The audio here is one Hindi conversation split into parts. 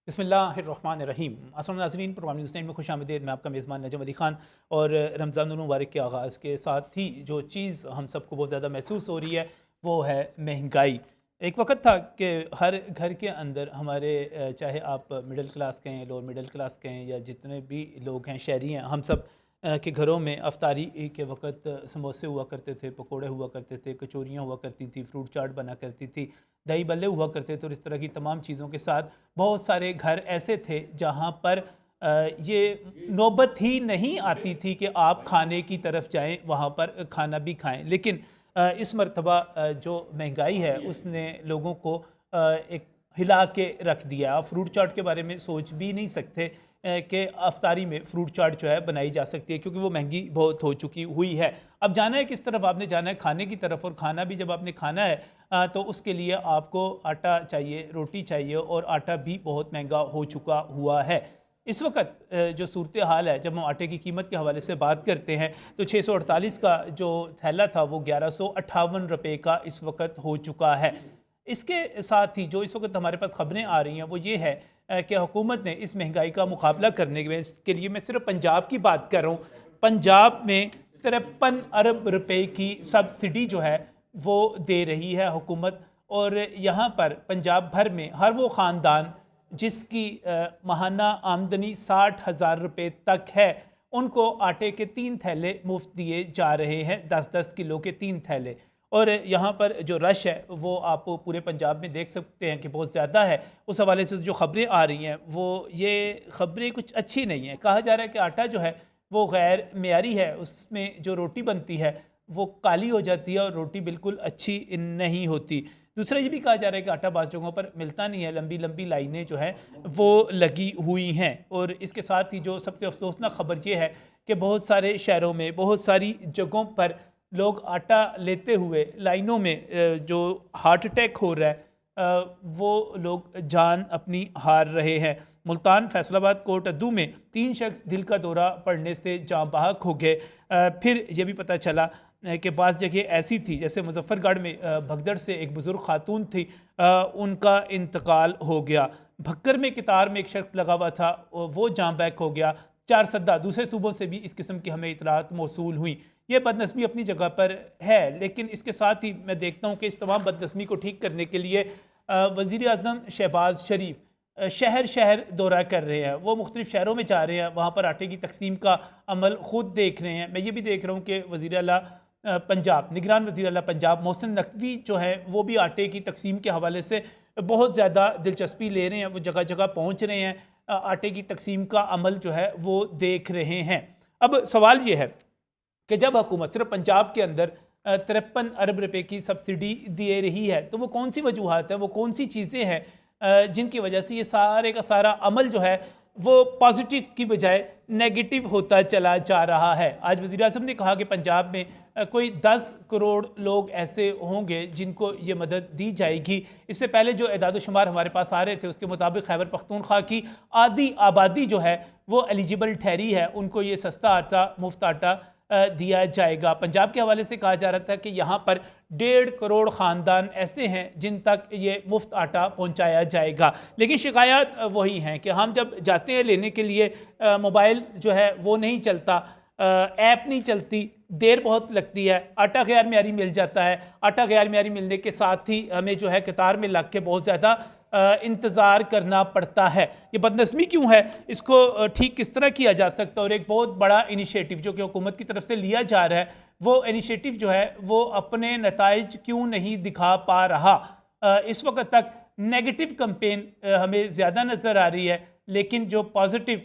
बिस्मिल्लाहिर्रहमानिर्रहीम। अस्सलाम नाज़रीन, प्रोग्राम न्यूज़ टाइम में खुशामदीद। मैं आपका मेज़बान नजम अली ख़ान। और रमज़ानुल मुबारक के आगाज़ के साथ ही जो चीज़ हम सबको बहुत ज़्यादा महसूस हो रही है वो है महंगाई। एक वक्त था कि हर घर के अंदर हमारे चाहे आप मिडिल क्लास कहें, लोअर मिडिल क्लास कहें, या जितने भी लोग हैं शहरी हैं, हम सब के घरों में अफ्तारी के वक्त समोसे हुआ करते थे, पकोड़े हुआ करते थे, कचौरियाँ हुआ करती थी, फ्रूट चाट बना करती थी, दही बल्ले हुआ करते थे। और इस तरह की तमाम चीज़ों के साथ बहुत सारे घर ऐसे थे जहाँ पर ये नौबत ही नहीं आती थी कि आप खाने की तरफ जाएं, वहाँ पर खाना भी खाएं। लेकिन इस मरतबा जो महंगाई है उसने लोगों को एक हिला के रख दिया। आप फ्रूट चाट के बारे में सोच भी नहीं सकते कि अफ्तारी में फ्रूट चाट जो है बनाई जा सकती है, क्योंकि वो महंगी बहुत हो चुकी हुई है। अब जाना है किस तरफ, आपने जाना है खाने की तरफ। और खाना भी जब आपने खाना है तो उसके लिए आपको आटा चाहिए, रोटी चाहिए, और आटा भी बहुत महंगा हो चुका हुआ है। इस वक्त जो सूरत हाल है, जब हम आटे की कीमत के हवाले से बात करते हैं तो 648 का जो थैला था वो 1158 रुपये का इस वक्त हो चुका है। इसके साथ ही जो इस वक्त हमारे पास ख़बरें आ रही हैं वो ये है कि हुकूमत ने इस महंगाई का मुकाबला करने के लिए, मैं सिर्फ पंजाब की बात कर रहा हूँ, पंजाब में 53 अरब रुपए की सब्सिडी जो है वो दे रही है हुकूमत। और यहाँ पर पंजाब भर में हर वो ख़ानदान जिसकी माहाना आमदनी 60,000 रुपये तक है, उनको आटे के 3 थैले मुफ्त दिए जा रहे हैं, 10-10 किलो के 3 थैले। और यहाँ पर जो रश है वो आप पूरे पंजाब में देख सकते हैं कि बहुत ज़्यादा है। उस हवाले से जो ख़बरें आ रही हैं वो ये ख़बरें कुछ अच्छी नहीं हैं। कहा जा रहा है कि आटा जो है वो गैर मेयारी है, उसमें जो रोटी बनती है वो काली हो जाती है और रोटी बिल्कुल अच्छी नहीं होती। दूसरा ये भी कहा जा रहा है कि आटा बाज़ जगहों पर मिलता नहीं है, लंबी लंबी लाइनें जो हैं वो लगी हुई हैं। और इसके साथ ही जो सबसे अफसोसनाक खबर ये है कि बहुत सारे शहरों में, बहुत सारी जगहों पर लोग आटा लेते हुए लाइनों में जो हार्ट अटैक हो रहा है वो लोग जान अपनी हार रहे हैं। मुल्तान, फैसलाबाद, कोटअद्दू में 3 शख्स दिल का दौरा पड़ने से जाँ बहक हो गए। फिर यह भी पता चला कि बाज़ जगह ऐसी थी, जैसे मुजफ्फरगढ़ में भगदड़ से एक बुज़ुर्ग खातून थी, उनका इंतकाल हो गया। भक्कर में कितार में एक शख्स लगा हुआ था, वो जाँ बहक हो गया। 4 सद्दा दूसरे सूबों से भी इस किस्म की हमें इतलात मौसूल हुई। ये बदनस्मी अपनी जगह पर है, लेकिन इसके साथ ही मैं देखता हूँ कि इस तमाम बदनस्मी को ठीक करने के लिए वज़ीर आज़म शहबाज शरीफ शहर शहर दौरा कर रहे हैं। वो मुख्तलिफ़ शहरों में जा रहे हैं, वहाँ पर आटे की तकसीम का अमल ख़ुद देख रहे हैं। मैं ये भी देख रहा हूँ कि वज़ीर आला पंजाब, निगरान वज़ीर आला पंजाब मोहसिन नकवी जो है वो भी आटे की तकसीम के हवाले से बहुत ज़्यादा दिलचस्पी ले रहे हैं। वो जगह जगह पहुँच रहे हैं, आटे की तकसीम का अमल जो है वो देख रहे हैं। अब सवाल ये है कि जब हुकूमत सिर्फ पंजाब के अंदर 53 अरब रुपए की सब्सिडी दे रही है तो वो कौन सी वजूहात है, वो कौन सी चीज़ें हैं जिनकी वजह से ये सारे का सारा अमल जो है वो पॉजिटिव की बजाय नेगेटिव होता चला जा रहा है। आज वज़ीर आज़म ने कहा कि पंजाब में कोई 10 करोड़ लोग ऐसे होंगे जिनको ये मदद दी जाएगी। इससे पहले जो एदाद-ओ-शुमार हमारे पास आ रहे थे उसके मुताबिक खैबर पख्तूनख्वा की आधी आबादी जो है वो एलिजिबल ठहरी है, उनको ये सस्ता आटा, मुफ्त आटा दिया जाएगा। पंजाब के हवाले से कहा जा रहा था कि यहाँ पर 1.5 करोड़ ख़ानदान ऐसे हैं जिन तक ये मुफ्त आटा पहुँचाया जाएगा। लेकिन शिकायत वही हैं कि हम जब जाते हैं लेने के लिए, मोबाइल जो है वो नहीं चलता, ऐप नहीं चलती, देर बहुत लगती है, आटा गैर मेयारी मिल जाता है। आटा गैर मेयारी मिलने के साथ ही हमें जो है कतार में लग के बहुत ज़्यादा इंतज़ार करना पड़ता है। ये बदनस्मी क्यों है, इसको ठीक किस तरह किया जा सकता है। और एक बहुत बड़ा इनिशिएटिव जो कि हुकूमत की तरफ से लिया जा रहा है, वो इनिशिएटिव जो है वो अपने नताइज क्यों नहीं दिखा पा रहा। इस वक्त तक नेगेटिव कैंपेन हमें ज़्यादा नज़र आ रही है, लेकिन जो पॉजिटिव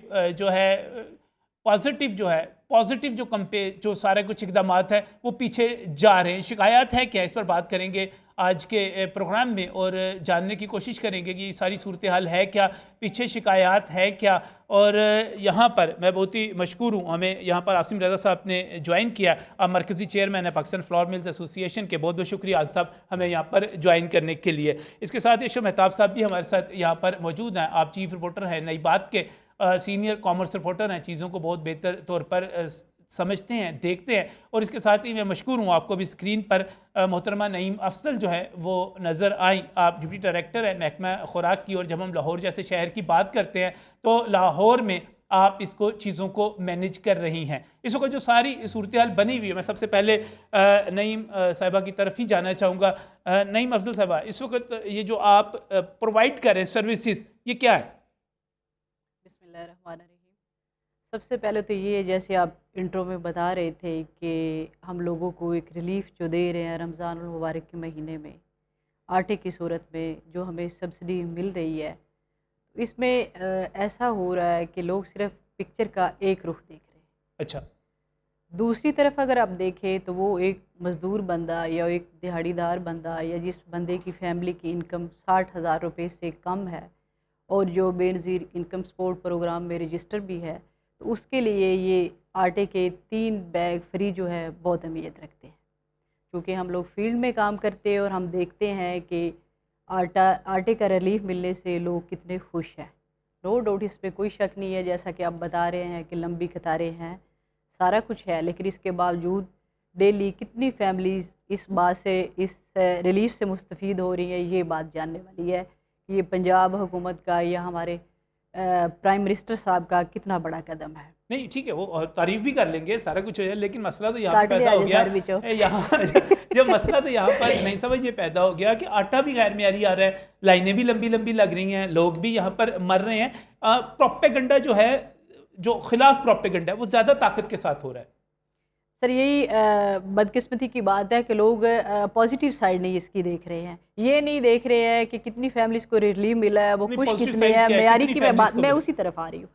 जो सारे कुछ इकदाम है वो पीछे जा रहे हैं। शिकायत है क्या, इस पर बात करेंगे आज के प्रोग्राम में और जानने की कोशिश करेंगे कि सारी सूरत हाल है क्या, पीछे शिकायत है क्या। और यहाँ पर मैं बहुत ही मशकूर हूँ, हमें यहाँ पर आसिम रज़ा साहब ने ज्वाइन किया, अब मरकज़ी चेयरमैन है पाकिस्तान फ्लोर मिल्स एसोसिएशन के। बहुत बहुत शुक्रिया आज साहब हमें यहाँ पर ज्वाइन करने के लिए। इसके साथ यशो मेहताब साहब भी हमारे साथ यहाँ पर मौजूद हैं। आप चीफ रिपोर्टर हैं नई बात के, सीनियर कॉमर्स रिपोर्टर हैं, चीज़ों को बहुत बेहतर तौर पर समझते हैं, देखते हैं। और इसके साथ ही मैं मशकूर हूँ, आपको भी स्क्रीन पर मोहतरमा नईम अफजल जो है वो नज़र आई। आप डिप्टी डायरेक्टर है महकमा खुराक की, और जब हम लाहौर जैसे शहर की बात करते हैं तो लाहौर में आप इसको चीज़ों को मैनेज कर रही हैं। इस वक्त जो सारी सूरत हाल बनी हुई है, मैं सबसे पहले नईम साहिबा की तरफ ही जाना चाहूँगा। नईम अफजल साहिबा, इस वक्त ये जो आप प्रोवाइड कर रहे हैं सर्विसेज, ये क्या है? बिस्मिल्लाहिर्रहमानिर्रहीम। सबसे पहले तो ये, जैसे आप इंट्रो में बता रहे थे कि हम लोगों को एक रिलीफ जो दे रहे हैं रमज़ानुल मुबारक के महीने में आटे की सूरत में जो हमें सब्सिडी मिल रही है, इसमें ऐसा हो रहा है कि लोग सिर्फ पिक्चर का एक रुख देख रहे हैं। अच्छा। दूसरी तरफ अगर आप देखें तो वो एक मज़दूर बंदा या एक दिहाड़ीदार बंदा या जिस बंदे की फ़ैमिली की इनकम 60,000 रुपये से कम है और जो बेनज़ीर इनकम सपोर्ट प्रोग्राम में रजिस्टर भी है, तो उसके लिए ये आटे के 3 बैग फ्री जो है बहुत अहमियत रखते हैं। क्योंकि हम लोग फील्ड में काम करते हैं और हम देखते हैं कि आटे का रिलीफ मिलने से लोग कितने खुश हैं। नो डाउट, इस पर कोई शक नहीं है। जैसा कि आप बता रहे हैं कि लंबी कतारें हैं, सारा कुछ है, लेकिन इसके बावजूद डेली कितनी फैमिलीज़ इस बात से, इस रिलीफ से मुस्तफ़ीद हो रही हैं, ये बात जानने वाली है कि ये पंजाब हुकूमत का या हमारे प्राइम मिनिस्टर साहब का कितना बड़ा कदम है। नहीं ठीक है, वो तारीफ भी कर लेंगे, सारा कुछ है, लेकिन मसला तो यहाँ पे पैदा हो गया यहाँ जब मसला तो यहाँ पर नहीं समझ ये पैदा हो गया कि आटा भी गैर मेयारी आ रहा है, लाइनें भी लंबी लंबी लग रही हैं, लोग भी यहाँ पर मर रहे हैं। प्रोपेगेंडा जो है, जो खिलाफ प्रोपेगेंडा है, वो ज़्यादा ताकत के साथ हो रहा है। सर, यही बदकिस्मती की बात है कि लोग पॉजिटिव साइड नहीं इसकी देख रहे हैं। ये नहीं देख रहे हैं कि कितनी फैमिलीज़ को रिलीफ मिला है, वो खुश कितने हैं। मेयारी की मैं उसी तरफ आ रही हूँ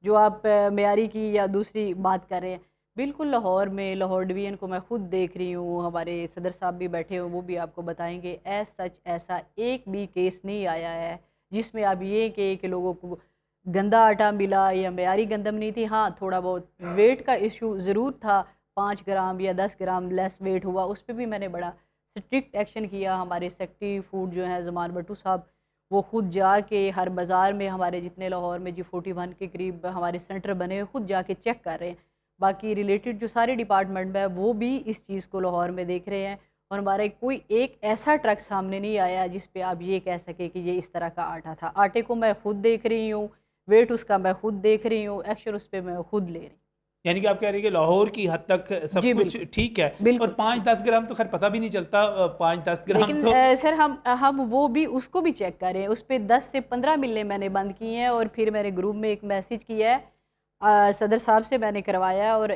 जो आप मेयारी की या दूसरी बात कर रहे हैं। बिल्कुल, लाहौर में, लाहौर डिवीज़न को मैं खुद देख रही हूँ, हमारे सदर साहब भी बैठे हुए, वो भी आपको बताएंगे। ऐसा एक भी केस नहीं आया है जिसमें आप ये कहे कि लोगों को गंदा आटा मिला या मेयारी गंदम नहीं थी। हाँ, थोड़ा बहुत वेट का इशू ज़रूर था, 5 ग्राम या 10 ग्राम लेस वेट हुआ, उस पर भी मैंने बड़ा स्ट्रिक्ट एक्शन किया। हमारे सेक्रेटरी फूड जो है ज़मान भट्टू साहब, वो ख़ुद जाके हर बाज़ार में, हमारे जितने लाहौर में G41 के करीब हमारे सेंटर बने हुए, ख़ुद जाके चेक कर रहे हैं। बाकी रिलेटेड जो सारे डिपार्टमेंट है वो भी इस चीज़ को लाहौर में देख रहे हैं। और हमारे कोई एक ऐसा ट्रक सामने नहीं आया जिस पे आप ये कह सके कि ये इस तरह का आटा था। आटे को मैं ख़ुद देख रही हूँ, वेट उसका मैं ख़ुद देख रही हूँ, एक्शन उस पर मैं ख़ुद ले रही हूँ। यानी कि आप कह रहे हैं कि लाहौर की हद तक सब कुछ ठीक है, और 5-10 ग्राम तो खैर पता भी नहीं चलता, 5-10 ग्राम। लेकिन तो सर, हम वो भी उसको भी चेक करें, उस पर 10 से 15 मिलने मैंने बंद किए हैं। और फिर मैंने ग्रुप में एक मैसेज किया है, सदर साहब से मैंने करवाया, और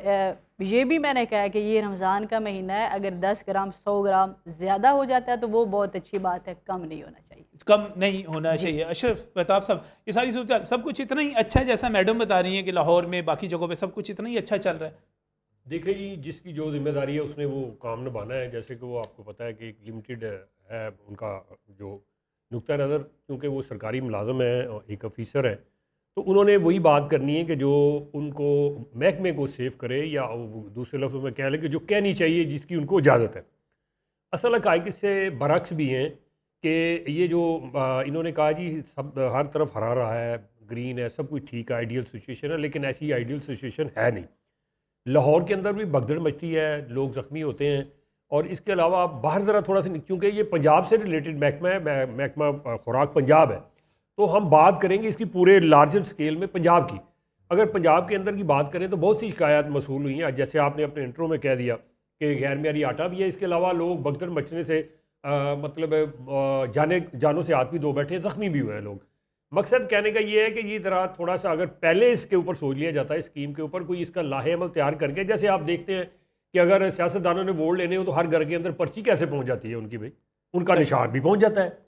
ये भी मैंने कहा कि ये रमज़ान का महीना है, अगर 10 ग्राम 100 ग्राम ज़्यादा हो जाता है तो वो बहुत अच्छी बात है, कम नहीं होना चाहिए। कम नहीं होना चाहिए। अशरफ मेहताब साहब, ये सारी सूरत सब कुछ इतना ही अच्छा है जैसा मैडम बता रही हैं कि लाहौर में बाकी जगहों पे सब कुछ इतना ही अच्छा चल रहा है? देखिए जी, जिसकी जो जिम्मेदारी है उसने वो काम निभाना है। जैसे कि वो आपको पता है कि एक लिमिटेड है उनका जो नुक्ता नज़र, क्योंकि वो सरकारी मुलाजम है और एक ऑफिसर है, तो उन्होंने वही बात करनी है कि जो उनको महकमे को सेव करे, या दूसरे लफ्ज़ों में कह लें कि जो कहनी चाहिए जिसकी उनको इजाज़त है। असल हक़ाइक़ इससे बरक्स भी हैं कि ये जो इन्होंने कहा जी सब हर तरफ हरा रहा है, ग्रीन है, सब कुछ ठीक है, आइडियल सिचुएशन है, लेकिन ऐसी आइडियल सिचुएशन है नहीं। लाहौर के अंदर भी भगदड़ मचती है, लोग ज़ख्मी होते हैं। और इसके अलावा आप बाहर ज़रा थोड़ा सा, क्योंकि ये पंजाब से रिलेटेड महकमा है, महकमा खुराक पंजाब है, तो हम बात करेंगे इसकी पूरे लार्जर स्केल में पंजाब की। अगर पंजाब के अंदर की बात करें तो बहुत सी शिकायत मसूल हुई हैं, जैसे आपने अपने इंट्रो में कह दिया कि गैर मेयारी आटा भी है। इसके अलावा लोग भगदड़ मचने से मतलब जानों से हाथ भी धो बैठे, ज़ख्मी भी हुए हैं लोग। मकसद कहने का ये है कि ये ज़रा थोड़ा सा अगर पहले इसके ऊपर सोच लिया जाता है, स्कीम के ऊपर कोई इसका लाहे अमल तैयार करके, जैसे आप देखते हैं कि अगर सियासतदानों ने वोट लेने हो तो हर घर के अंदर पर्ची कैसे पहुंच जाती है उनकी, भाई उनका निशान भी पहुंच जाता है।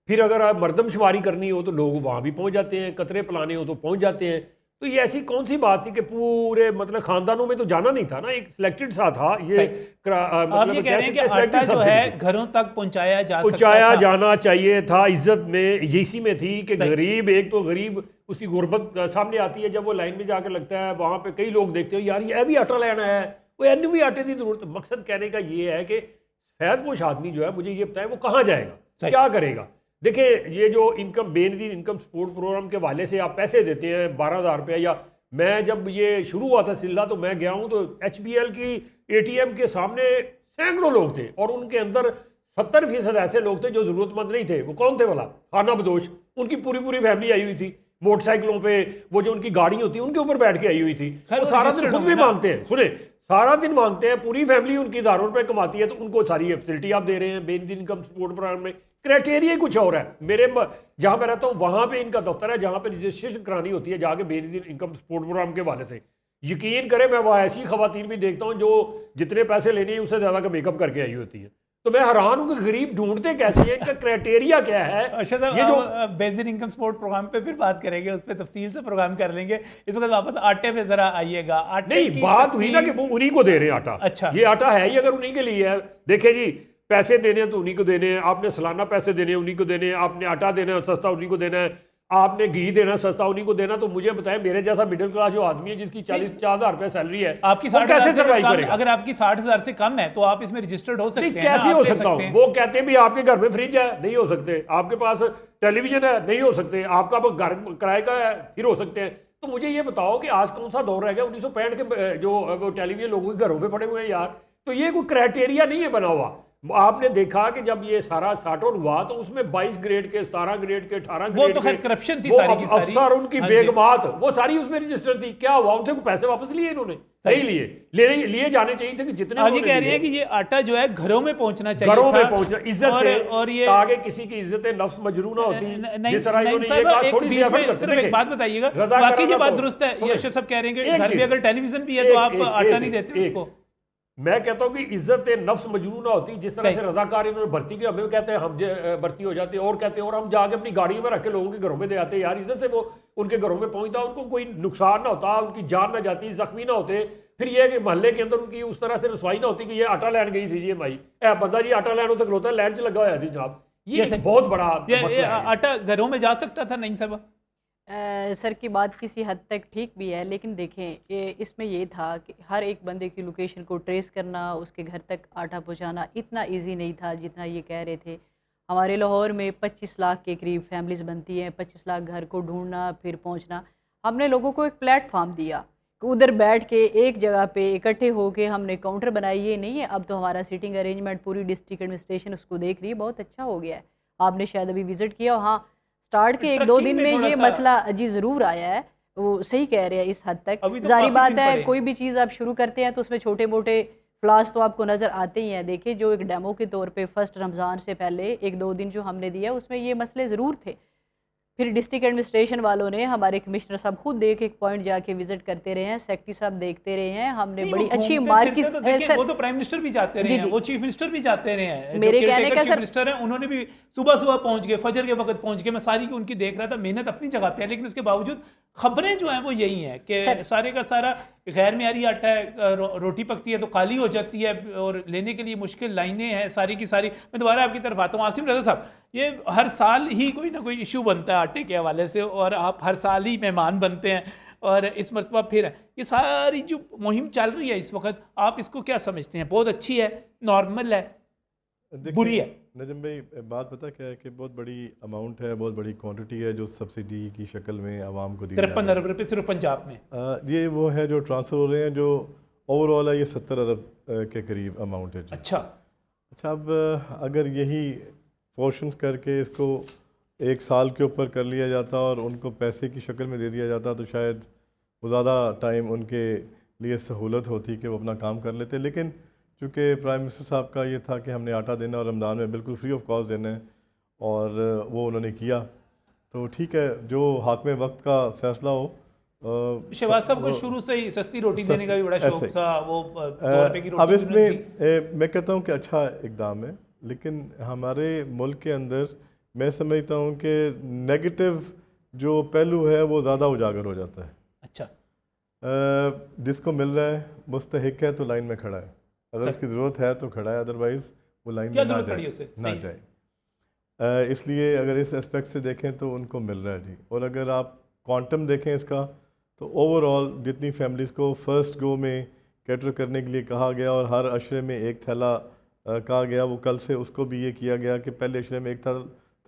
फिर अगर आप मरदमशुमारी करनी हो तो लोग वहाँ भी पहुँच जाते हैं, कतरे पिलाने हो तो पहुँच जाते हैं। तो ये ऐसी कौन सी बात थी कि पूरे मतलब खानदानों में तो जाना नहीं था ना, एक सिलेक्टेड सा था ये। आप ये कह रहे हैं कि आटा जो है घरों तक पहुंचाया जाना चाहिए था, इज्जत में इसी में थी कि गरीब, एक तो गरीब उसकी गुर्बत सामने आती है जब वो लाइन में जाकर लगता है, वहाँ पे कई लोग देखते हो यार ये भी आटा लेना है, वो एन भी आटे की जरूरत। मकसद कहने का ये है कि फैज़पोश आदमी जो है, मुझे ये बताए वो कहाँ जाएगा, क्या करेगा। देखिए, ये जो income Benazir income support programme के वाले से आप पैसे देते हैं 12,000 रुपया, या मैं जब ये शुरू हुआ था सिलसिला तो मैं गया हूँ तो HBL की ATM के सामने सैकड़ों लोग थे और उनके अंदर 70% ऐसे लोग थे जो जरूरतमंद नहीं थे। वो कौन थे भला? खाना बदोश, उनकी पूरी पूरी फैमिली आई हुई थी मोटरसाइकिलों पे, वो जो उनकी गाड़ी होती है उनके ऊपर बैठ के आई हुई थी। वो सारा दिन खुद भी मांगते हैं, सुने, सारा दिन मांगते हैं, पूरी फैमिली उनकी 1000 रुपये कमाती है, तो उनको सारी फैसिलिटी आप दे रहे हैं बेनिफिट इनकम सपोर्ट प्रोग्राम में। क्राइटेरिया कुछ और है। मेरे जहां मैं रहता हूँ वहां पे इनका दफ्तर है जहां पे रजिस्ट्रेशन करानी होती है जाके बेनिफिट इनकम सपोर्ट प्रोग्राम के हवाले से। यकीन करें मैं वहाँ ऐसी खवातीन भी देखता हूँ जो जितने पैसे लेने हैं उससे ज्यादा का मेकअप करके आई होती है। तो मैं हैरान हूँ कि गरीब ढूंढते कैसे हैं, इनका क्राइटेरिया क्या है। अच्छा साहब, ये जो बेसिक इनकम सपोर्ट प्रोग्राम पे फिर बात करेंगे, उस पर तफसील से प्रोग्राम कर लेंगे। इस वक्त वापस आटे पे जरा आइएगा। आटे नहीं, की बात हुई ना कि वो उन्हीं को दे रहे हैं आटा। अच्छा, ये आटा है ही अगर उन्हीं के लिए है। देखिए जी, पैसे देने हैं तो उन्हीं को देने हैं, आपने सालाना पैसे देने हैं उन्हीं को देने हैं, आपने आटा देना है सस्ता उन्हीं को देना है, आपने घी देना सस्ता उन्हीं को देना। तो मुझे बताएं, मेरे जैसा मिडिल क्लास जो आदमी है जिसकी 40-50 हज़ार रुपए सैलरी है, आपकी वो कैसे सर्वाइव करेगा? अगर आपकी 60,000 से कम है तो आप इसमें रजिस्टर्ड हो सकते हैं। कैसे हो सकता हूँ? वो कहते हैं भी आपके घर में फ्रिज है, नहीं हो सकते, आपके पास टेलीविजन है, नहीं हो सकते, आपका घर किराए का है, फिर हो सकते हैं। तो मुझे ये बताओ कि आज कौन सा दौर रह गया 1965 के जो वो टेलीविजन लोगों के घरों पे पड़े हुए हैं यार। तो ये कोई क्राइटेरिया नहीं है बना हुआ। आपने देखा कि जब ये सारा सॉर्ट आउट हुआ तो उसमें 22 ग्रेड के, 17 ग्रेड के, 18 ग्रेड वो तो खैर करप्शन थी सारी की सारी, अफसर उनकी बेगमात वो सारी उसमें रजिस्टर थी। क्या हुआ? उनसे पैसे वापस लिए इन्होंने? नहीं लिए, लिए जाने चाहिए थे कि जितने आप ये कह रहे हैं कि ये आटा जो है घरों में पहुंचना चाहिए, घरों में पहुंचना इज्जत से, और ये ताकि किसी की इज्जत नफ्स मजरू ना होती। जिस तरह इन्होंने ये कहा, थोड़ी सी एफर्ट करते सिर्फ एक बात बताइएगा, वाकई ये बात दुरुस्त है, ये अशरफ साहब कह रहे हैं कि घर में अगर टेलीविजन भी है तो आप आटा नहीं देते उसको। मैं कहता हूँ कि इज्जत नफ्स मजबूर ना होती। जिस तरह से रजाकार इन्होंने भर्ती की, हमें कहते हैं हम भर्ती हो जाते हैं और कहते हैं, और हम जाके अपनी गाड़ियों में रख के लोगों के घरों में दे आते हैं। यार इज्जत से वो उनके घरों में पहुंचता, उनको कोई नुकसान ना होता, उनकी जान ना जाती, जख्मी ना होते। फिर ये कि मोहल्ले के अंदर उनकी उस तरह से रसवाई ना होती कि ये आटा लैंड गई थी जी भाई, बंदा जी आटा लैंड होता खलोता लैंड च लगा हुआ थी जनाब। ये बहुत बड़ा आटा घरों में जा सकता था नहीं साहब? सर की बात किसी हद तक ठीक भी है, लेकिन देखें इसमें ये था कि हर एक बंदे की लोकेशन को ट्रेस करना, उसके घर तक आटा पहुंचाना इतना इजी नहीं था जितना ये कह रहे थे। हमारे लाहौर में 25 लाख के करीब फैमिलीज़ बनती हैं, 25 लाख घर को ढूंढना फिर पहुंचना। हमने लोगों को एक प्लेटफार्म दिया कि उधर बैठ के एक जगह पे इकट्ठे होके हमने काउंटर बनाई। ये नहीं है, अब तो हमारा सीटिंग अरेंजमेंट पूरी डिस्ट्रिक्ट एडमिनिस्ट्रेशन उसको देख रही है, बहुत अच्छा हो गया है। आपने शायद अभी विज़िट किया। हाँ, स्टार्ट के 1-2 दिन में ये मसला जी ज़रूर आया है, वो सही कह रहे हैं इस हद तक। तो जारी बात है, कोई भी चीज़ आप शुरू करते हैं तो उसमें छोटे मोटे फ्लॉस तो आपको नज़र आते ही हैं। देखिए, जो एक डेमो के तौर पे फर्स्ट रमज़ान से पहले 1-2 दिन जो हमने दिया उसमें ये मसले ज़रूर थे। फिर डिस्ट्रिक्ट एडमिनिस्ट्रेशन वालों ने, हमारे कमिश्नर साहब खुद एक पॉइंट जाके विजिट करते रहे हैं, सेक्रेटरी साहब देखते रहे हैं। हमने बड़ी अच्छी मार्किस वो तो प्राइम मिनिस्टर भी जाते रहे हैं, वो चीफ मिनिस्टर भी जाते रहे हैं। मेरे कहने का चीफ मिनिस्टर है, उन्होंने भी सुबह सुबह पहुंच गए, फजर के वक्त पहुंच गए। मैं सारी की उनकी देख रहा था, मेहनत अपनी जगह पे है, लेकिन उसके बावजूद खबरें जो हैं वो यही हैं कि सारे का सारा गैर मेयारी आटा है, रोटी पकती है तो काली हो जाती है और लेने के लिए मुश्किल लाइनें हैं सारी की सारी। मैं दोबारा आपकी तरफ आता हूँ। आसिम रज़ा साहब, ये हर साल ही कोई ना कोई इशू बनता है आटे के हवाले से और आप हर साल ही मेहमान बनते हैं और इस मरतबा फिर ये सारी जो मुहिम चल रही है इस वक्त, आप इसको क्या समझते हैं? बहुत अच्छी है, नॉर्मल है, बुरी है? नजम भाई, बात पता क्या है कि बहुत बड़ी अमाउंट है, बहुत बड़ी क्वांटिटी है जो सब्सिडी की शक्ल में आवाम को दी 53 अरब रुपये सिर्फ पंजाब में। ये वो है जो ट्रांसफ़र हो रहे हैं, जो ओवरऑल है ये 70 अरब के करीब अमाउंट है जी। अच्छा, अब अगर यही पोर्शंस करके इसको एक साल के ऊपर कर लिया जाता और उनको पैसे की शक्ल में दे दिया जाता तो शायद वो ज़्यादा टाइम उनके लिए सहूलत होती कि वो अपना काम कर लेते। लेकिन चूँकि प्राइम मिनिस्टर साहब का ये था कि हमने आटा देना और रमज़ान में बिल्कुल फ्री ऑफ कॉस्ट देना है और वो उन्होंने किया, तो ठीक है, जो हाकिम वक्त का फ़ैसला हो। शहबाज साहब को शुरू से ही सस्ती रोटी देने का भी बड़ा शौक था, वो 2 रुपए की रोटी। अब इसमें मैं कहता हूँ कि अच्छा इकदाम है, लेकिन हमारे मुल्क के अंदर मैं समझता हूँ कि नेगेटिव जो पहलू है वो ज़्यादा उजागर हो जाता है। अच्छा, जिसको मिल रहा है, मुस्तहिक है तो लाइन में खड़ा है, अगर उसकी ज़रूरत है तो खड़ा है, अदरवाइज़ वो लाइन में ना जाए। इसलिए अगर इस एस्पेक्ट से देखें तो उनको मिल रहा है जी। और अगर आप क्वांटम देखें इसका तो ओवरऑल जितनी फैमिलीज़ को फ़र्स्ट गो में कैटर करने के लिए कहा गया और हर अशरे में एक थैला कहा गया, वो कल से उसको भी ये किया गया कि पहले अशरे में एक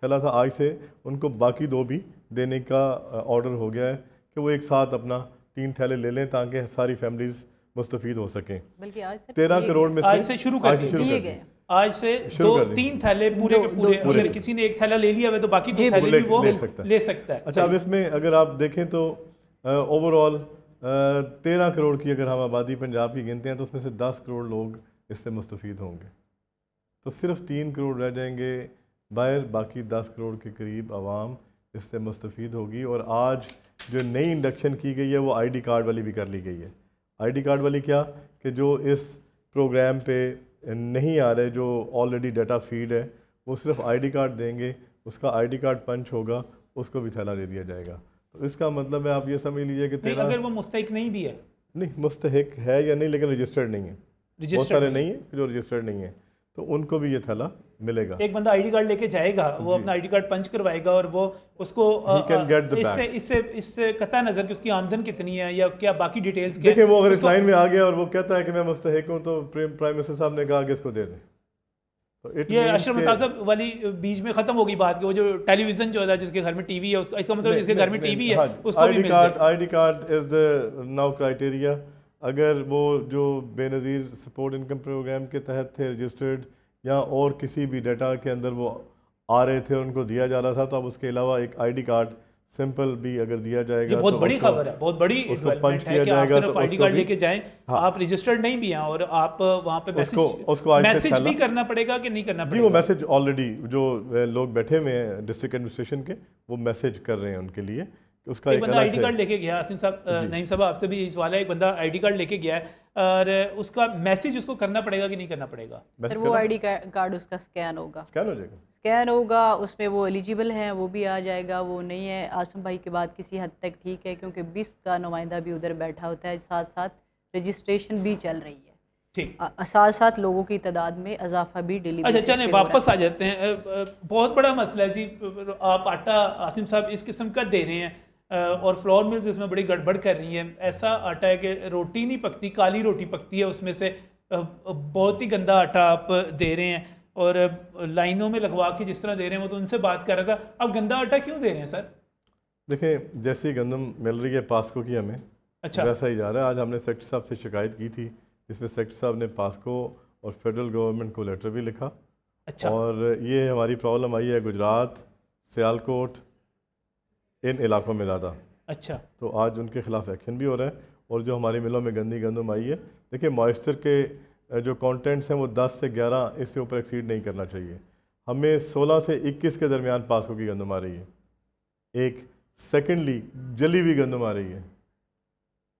थैला था, आज से उनको बाकी 2 भी देने का ऑर्डर हो गया है कि वो एक साथ अपना 3 थैले ले लें ताकि सारी फैमिलीज मुस्तफ़ीद हो सकें। बल्कि आज से 13 करोड़ में आज से शुरू कर दिए गए। आज से 2-3 थैले पूरे के पूरे, अगर किसी ने एक थैला ले लिया है तो बाकी 2 थैले भी वो ले सकता है। अच्छा, अब इसमें अगर आप देखें तो ओवरऑल 13 करोड़ की अगर हम आबादी पंजाब की गिनते हैं तो उसमें से 10 करोड़ लोग इससे मुस्तफ़ीद होंगे, तो सिर्फ 3 करोड़ रह जाएंगे बाहर, बाकी 10 करोड़ के करीब आवाम इससे मुस्तफ़ीद होगी। और आज जो नई इंडक्शन की गई है वो आईडी कार्ड वाली भी कर ली गई है। आईडी कार्ड वाली क्या कि जो इस प्रोग्राम पे नहीं आ रहे, जो ऑलरेडी डाटा फीड है, वो सिर्फ आईडी कार्ड देंगे, उसका आईडी कार्ड पंच होगा, उसको भी थैला दे दिया जाएगा। तो इसका मतलब है आप ये समझ लीजिए कि अगर वो मुस्तहिक नहीं भी है, नहीं मुस्तहिक है या नहीं लेकिन रजिस्टर्ड नहीं है, बहुत सारे नहीं है जो रजिस्टर्ड नहीं है, तो उनको भी ये थैला मिलेगा। एक बंदा आईडी कार्ड लेके जाएगा, वो अपना आईडी कार्ड पंच करवाएगा और वो उसको इससे कतई नजर कि उसकी आमदन कितनी है या क्या बाकी डिटेल्स क्या, देखिए वो अगर इस लाइन में आ गया और वो कहता है कि मैं मुस्तहिक हूँ, तो प्राइम मिनिस्टर साहब ने कहा कि इसको दे दें। तो ये अशरफ मुतासब वाली बीच में खत्म होगी बात कि वो जो टेलीविजन जो है जिसके घर में टीवी है उसका, इसका मतलब जिसके घर में टीवी है उसको भी मिल जाए। ID card is the now criteria. अगर वो जो बेनज़ीर सपोर्ट इनकम प्रोग्राम के तहत थे रजिस्टर्ड या और किसी भी डाटा के अंदर वो आ रहे थे उनको दिया जा रहा था, तो अब उसके अलावा एक आईडी कार्ड सिंपल भी अगर दिया जाएगा, ये बहुत बड़ी खबर है, बहुत बड़ी उसको पंच है किया कि आप जाएगा, सिर्फ तो आईडी कार्ड लेके जाएं, आप रजिस्टर्ड नहीं भी हैं और आप वहाँ पे मैसेज भी करना पड़ेगा कि नहीं करना पड़ेगा? जी वो मैसेज ऑलरेडी जो लोग बैठे हुए हैं डिस्ट्रिक्ट एडमिनिस्ट्रेशन के, वो मैसेज कर रहे हैं उनके लिए। उसका एक बंदा आईडी कार्ड लेके गया, आसिम साहब, नईम साहब आपसे भी यही सवाल है, एक बंदा आईडी कार्ड लेके गया है और उसका मैसेज उसको करना पड़ेगा कि नहीं करना पड़ेगा? सर वो आईडी कार्ड उसका स्कैन होगा, स्कैन हो जाएगा, स्कैन होगा, उसमें वो एलिजिबल है वो भी आ जाएगा, वो नहीं है आसम भाई की बात किसी हद तक ठीक है क्योंकि 20 का नुमाइंदा भी उधर बैठा होता है, साथ साथ रजिस्ट्रेशन भी चल रही है, ठीक, साथ साथ लोगों की तादाद में इजाफा भी डेली। अच्छा चलें वापस आ जाते हैं, बहुत बड़ा मसला है जी, आप आटा आसिम साहब इस किस्म का दे रहे हैं और फ्लोर मिल्स इसमें बड़ी गड़बड़ कर रही हैं, ऐसा आटा है कि रोटी नहीं पकती, काली रोटी पकती है उसमें से, बहुत ही गंदा आटा आप दे रहे हैं और लाइनों में लगवा के जिस तरह दे रहे हैं, वो तो उनसे बात कर रहा था, अब गंदा आटा क्यों दे रहे हैं सर? देखें जैसी गंदम मिल रही है पास्को की हमें, अच्छा वैसा ही जा रहा है। आज हमने सेक्रेटरी साहब से शिकायत की थी, जिसमें सेक्रेटरी साहब ने पास्को और फेडरल गवर्नमेंट को लेटर भी लिखा। अच्छा, और ये हमारी प्रॉब्लम आई है गुजरात, सियालकोट, इन इलाकों में ज़्यादा। अच्छा, तो आज उनके खिलाफ एक्शन भी हो रहा है। और जो हमारी मिलों में गंदी गंदम आई है, देखिए मॉइस्चर के जो कंटेंट्स हैं वो 10 से 11 इससे ऊपर एक्सीड नहीं करना चाहिए। हमें 16 से 21 के दरमियान पास्को की गंदम आ रही है। एक सेकेंडली जली हुई गंदम आ रही है,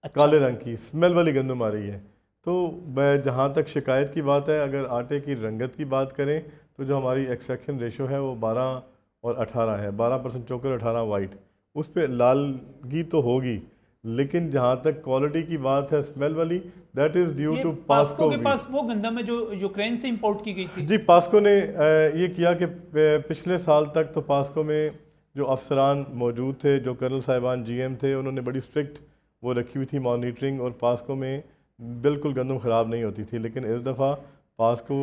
अच्छा, काले रंग की स्मेल वाली गंदम आ रही है। तो जहाँ तक शिकायत की बात है, अगर आटे की रंगत की बात करें तो जो हमारी एक्सट्रैक्शन रेशो है वो 12 और 18 है, 12% चोकर 18 वाइट, उस पर लालगी तो होगी, लेकिन जहाँ तक क्वालिटी की बात है स्मेल वाली, that is due to PASCO के पास वो गंदम है जो यूक्रेन से इंपोर्ट की गई थी। जी पास्को ने ये किया कि पिछले साल तक तो पास्को में जो अफसरान मौजूद थे, जो कर्नल साहिबान GM थे, उन्होंने बड़ी स्ट्रिक्ट वो रखी हुई थी मॉनिटरिंग, और पास्को में बिल्कुल गंदम ख़राब नहीं होती थी। लेकिन इस दफ़ा पास्को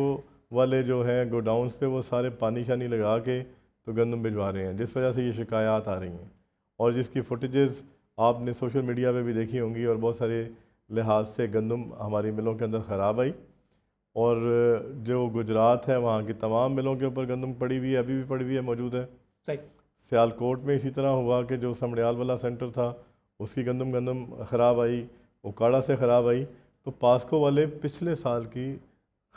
वाले जो हैं गोडाउंस पे वो सारे पानी शानी लगा के तो गंदम भिजवा रहे हैं, जिस वजह से ये शिकायत आ रही हैं। और जिसकी फुटेजेस आपने सोशल मीडिया पे भी देखी होंगी, और बहुत सारे लिहाज से गंदम हमारी मिलों के अंदर ख़राब आई। और जो गुजरात है वहाँ की तमाम मिलों के ऊपर गंदम पड़ी हुई है, अभी भी पड़ी हुई है, मौजूद है। सही, सियालकोट में इसी तरह हुआ कि जो समड़ियाल वाला सेंटर था उसकी गंदम ख़राब आई, उकाड़ा से ख़राब आई। तो पास्को वाले पिछले साल की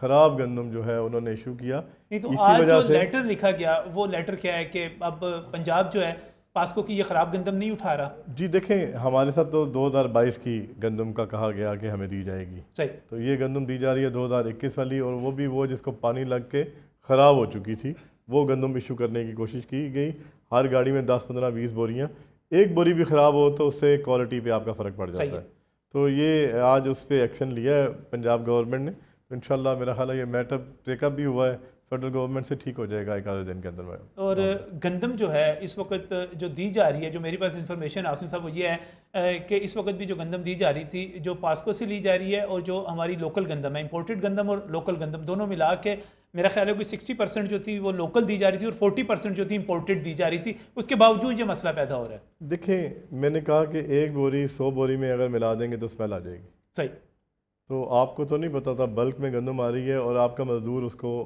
ख़राब गंदम जो है उन्होंने इशू किया। नहीं तो आज जो लेटर लिखा गया वो लेटर क्या है कि अब पंजाब जो है पास्को की ये ख़राब गंदम नहीं उठा रहा? जी देखें, हमारे साथ तो 2022 की गंदम का कहा गया कि हमें दी जाएगी। सही, तो ये गंदम दी जा रही है 2021 वाली, और वो भी वो जिसको पानी लग के ख़राब हो चुकी थी, वो गंदम इशू करने की कोशिश की गई। हर गाड़ी में 10, 15, 20 बोरियाँ, एक बोरी भी ख़राब हो तो उससे क्वालिटी पे आपका फ़र्क पड़ जाता है। तो ये आज उस पर एक्शन लिया है पंजाब गवर्नमेंट ने। तो इंशाल्लाह मेरा ख्याल है ये मैटर टेकअप भी हुआ है फेडरल गवर्नमेंट से, ठीक हो जाएगा एक आधे दिन के अंदर में। और गंदम जो है इस वक्त जो दी जा रही है, जो मेरे पास इंफॉर्मेशन आसिम साहब वो ये है कि इस वक्त भी जो गंदम दी जा रही थी जो पास्को से ली जा रही है और जो हमारी लोकल गंदम है, इंपोर्टेड गंदम और लोकल गंदम दोनों मिला के मेरा ख्याल है कोई 60% जो थी वो लोकल दी जा रही थी और 40% जो थी इंपोर्टेड दी जा रही थी, उसके बावजूद ये मसला पैदा हो रहा है। देखें, मैंने कहा कि एक बोरी 100 बोरी में अगर मिला देंगे तो स्मेल आ जाएगी। सही। तो आपको तो नहीं पता था बल्क में गंदम आ रही है और आपका मजदूर उसको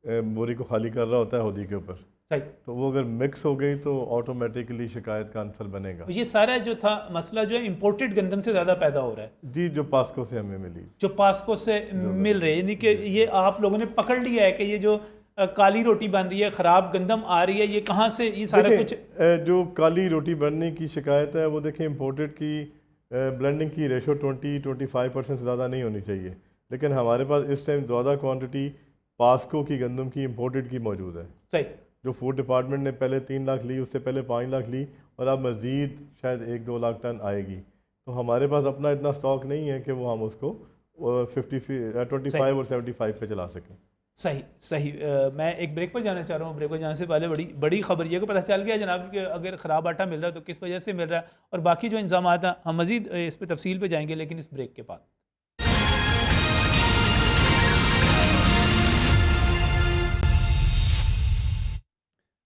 बोरी को खाली कर रहा होता है होदी के ऊपर। सही। तो वो अगर मिक्स हो गई तो ऑटोमेटिकली शिकायत का आंसर बनेगा। ये सारा जो था मसला जो है इंपोर्टेड गंदम से ज़्यादा पैदा हो रहा है जी, जो पास्को से हमें मिली, जो पास्को से मिल रही है, यानी कि ये आप लोगों ने पकड़ लिया है कि ये जो काली रोटी बन रही है, ख़राब गंदम आ रही है, ये कहाँ से ये सारा कुछ। जो काली रोटी बनने की शिकायत है वो देखें, इम्पोर्टेड की ब्लेंडिंग की रेशो 20-25% से ज़्यादा नहीं होनी चाहिए, लेकिन हमारे पास इस टाइम ज़्यादा क्वांटिटी पास्को की गंदम की इम्पोर्टेड की मौजूद है। सही। जो फूड डिपार्टमेंट ने पहले 3 लाख ली, उससे पहले 5 लाख ली और अब मज़ीद शायद 1-2 लाख टन आएगी। तो हमारे पास अपना इतना स्टॉक नहीं है कि वो हम उसको 25 और 75 पे चला सकें। सही सही। मैं एक ब्रेक पर जाना चाह रहा हूँ। ब्रेक पर जाने से पहले बड़ी बड़ी खबर ये को पता चल गया जनाब कि अगर ख़राब आटा मिल रहा है तो किस वजह से मिल रहा है, और बाकी जो इंतजाम हैं हम मज़ीद इस पर तफसील पे जाएंगे, लेकिन इस ब्रेक के बाद।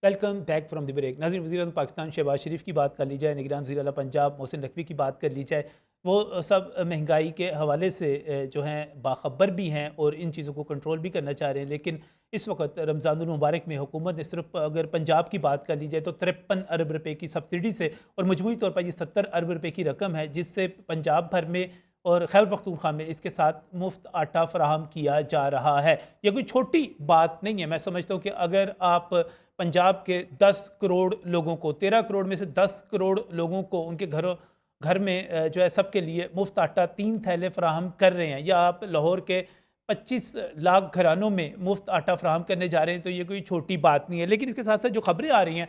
Welcome back from the break. नाज़रीन, वज़ीर-ए-आज़म पाकिस्तान शहबाज शरीफ की बात कर ली जाए, निगरान वज़ीर आला पंजाब मोहसिन नकवी की बात कर ली जाए, वो सब महंगाई के हवाले से जो हैं बाखबर भी हैं और इन चीज़ों को कंट्रोल भी करना चाह रहे हैं। लेकिन इस वक्त रमज़ानुल मुबारक में हुकूमत ने सिर्फ अगर पंजाब की बात कर ली जाए तो 53 अरब रुपए की सब्सिडी से और मजमूई तौर पर ये 70 अरब रुपए की रकम है, जिससे पंजाब भर में और खैबर पख्तूनख्वा में इसके साथ मुफ्त आटा फराहम किया जा रहा है। यह कोई छोटी बात नहीं है। मैं समझता हूँ कि अगर आप पंजाब के 10 करोड़ लोगों को, 13 करोड़ में से 10 करोड़ लोगों को उनके घर में जो है सबके लिए मुफ्त आटा 3 थैले फराहम कर रहे हैं, या आप लाहौर के 25 लाख घरानों में मुफ्त आटा फराहम करने जा रहे हैं, तो ये कोई छोटी बात नहीं है। लेकिन इसके साथ साथ जो खबरें आ रही हैं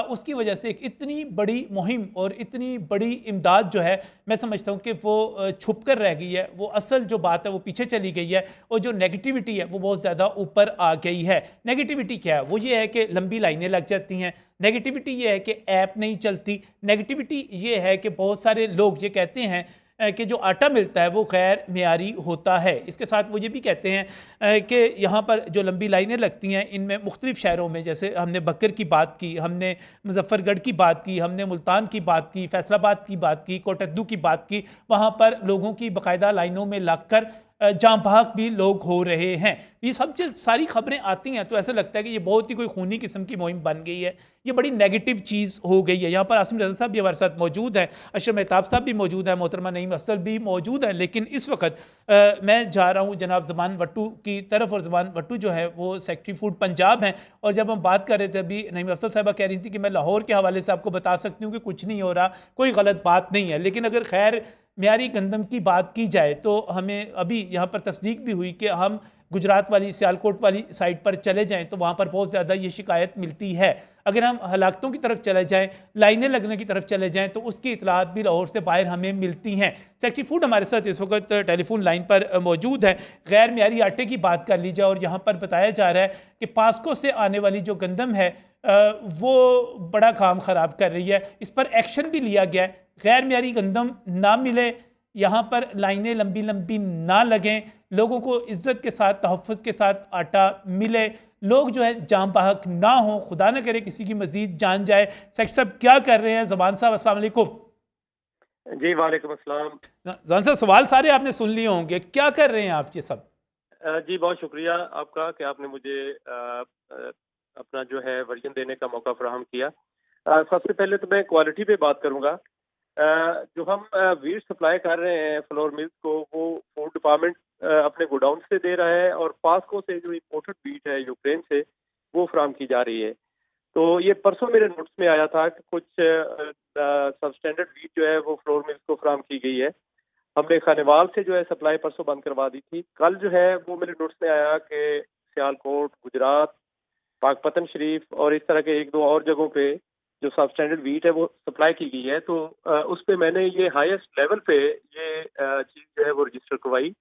उसकी वजह से एक इतनी बड़ी मुहिम और इतनी बड़ी इमदाद जो है, मैं समझता हूँ कि वो छुप कर रह गई है। वो असल जो बात है वो पीछे चली गई है और जो नेगेटिविटी है वो बहुत ज़्यादा ऊपर आ गई है। नेगेटिविटी क्या है? वो ये है कि लंबी लाइनें लग जाती हैं। नेगेटिविटी ये है कि ऐप नहीं चलती। नेगेटिविटी ये है कि बहुत सारे लोग ये कहते हैं कि जो आटा मिलता है वो गैर मेयारी होता है। इसके साथ वो ये भी कहते हैं कि यहाँ पर जो लंबी लाइनें लगती हैं, इनमें मुख्तलिफ शहरों में, जैसे हमने बकर की बात की, हमने मुजफ्फरगढ़ की बात की, हमने मुल्तान की बात की, फैसलाबाद की बात की, कोटद्दू की बात की, वहाँ पर लोगों की बाकायदा लाइनों में लग कर जहाँ भाग भी लोग हो रहे हैं। ये सब सारी खबरें आती हैं तो ऐसा लगता है कि ये बहुत ही कोई खूनी किस्म की मुहिम बन गई है। ये बड़ी नेगेटिव चीज़ हो गई है। यहाँ पर आसिम रज़ा साहब भी हमारे साथ मौजूद हैं, अशरफ मेहताब साहब भी मौजूद हैं, मोहतरमा नईम अफजल भी मौजूद हैं। लेकिन इस वक्त मैं जा रहा हूँ जनाब ज़मान वट्टू की तरफ, और ज़मान वट्टू जो है वो सेक्रेटरी फूड पंजाब हैं। और जब हम बात कर रहे थे अभी, नईम अफजल साहबा कह रही थी कि मैं लाहौर के हवाले से आपको बता सकती हूँ कि कुछ नहीं हो रहा, कोई गलत बात नहीं है। लेकिन अगर खैर मेयारी गंदम की बात की जाए तो हमें अभी यहाँ पर तस्दीक भी हुई कि हम गुजरात वाली, सियालकोट वाली साइड पर चले जाएं तो वहाँ पर बहुत ज़्यादा ये शिकायत मिलती है। अगर हम हलाकतों की तरफ चले जाएं, लाइनें लगने की तरफ चले जाएं, तो उसकी इतलात भी लाहौर से बाहर हमें मिलती हैं। सेक्रेटरी फूड हमारे साथ इस वक्त टेलीफोन लाइन पर मौजूद है। गैर मेयारी आटे की बात कर ली जाए और यहाँ पर बताया जा रहा है कि पास्को से आने वाली जो गंदम है वो बड़ा काम ख़राब कर रही है। इस पर एक्शन भी लिया गया है। गैर मेयारी गंदम ना मिले, यहाँ पर लाइनें लंबी लंबी ना लगें, लोगों को इज्जत के साथ, तहफ़्फ़ुज़ के साथ आटा मिले, लोग जो है जान बाहक ना हो, खुदा न करे किसी की मज़ीद जान जाए। सेक्रेटरी साहब क्या कर रहे हैं? ज़मान साहब अस्सलाम वालेकुम। जी वालेकुम अस्सलाम। ज़मान साहब, सवाल सारे आपने सुन लिए होंगे, क्या कर रहे हैं आप ये सब? जी बहुत शुक्रिया आपका कि आपने मुझे अपना जो है वर्जन देने का मौका फराहम किया। सबसे पहले तो मैं क्वालिटी पे बात करूँगा। जो हम वीट सप्लाई कर रहे हैं फ्लोर मिल्स को, वो फूड डिपार्टमेंट अपने गोडाउन से दे रहा है, और पास्को से जो इम्पोर्टेड वीट है यूक्रेन से, वो फराहम की जा रही है। तो ये परसों मेरे नोट्स में आया था कि कुछ सबस्टैंडर्ड वीट जो है वो फ्लोर मिल्स को फराहम की गई है। हमने खानेवाल से जो है सप्लाई परसों बंद करवा दी थी। कल जो है वो मेरे नोट्स में आया कि सियालकोट, गुजरात, पाकपतन शरीफ और इस तरह के 1-2 और जगहों पे जो सब स्टैंडर्ड वीट है वो सप्लाई की गई है। तो उस पे मैंने ये हाईएस्ट लेवल पे ये चीज़ जो है वो रजिस्टर करवाई,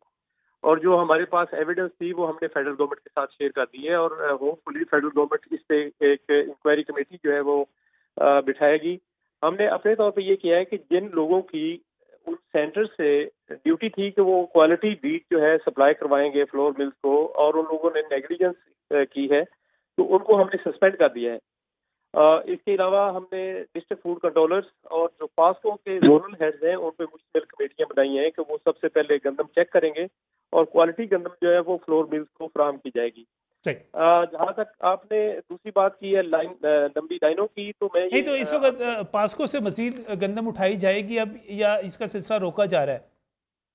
और जो हमारे पास एविडेंस थी वो हमने फेडरल गवर्नमेंट के साथ शेयर कर दी है, और होपफुली फेडरल गवर्नमेंट इस पे एक इंक्वायरी कमेटी जो है वो बिठाएगी। हमने अपने तौर पे ये किया है कि जिन लोगों की उन सेंटर से ड्यूटी थी कि वो क्वालिटी बीट जो है सप्लाई करवाएंगे फ्लोर मिल्स को, और उन लोगों ने नेग्लिजेंस की है तो उनको हमने सस्पेंड कर दिया है। इसके अलावा हमने डिस्ट्रिक्ट फूड कंट्रोलर्स और जो पासको के जोनल हेड्स हैं उन पे मुश्तमिल कमेटियां बनाई हैं कि वो सबसे पहले गंदम चेक करेंगे और क्वालिटी गंदम जो है वो फ्लोर मिल्स को फराहम की जाएगी। जहाँ तक आपने दूसरी बात की है लंबी लाइनों की, तो मैं नहीं, तो इस वक्त पासको से मजीद गंदम उठाई जाएगी अब, या इसका सिलसिला रोका जा रहा है?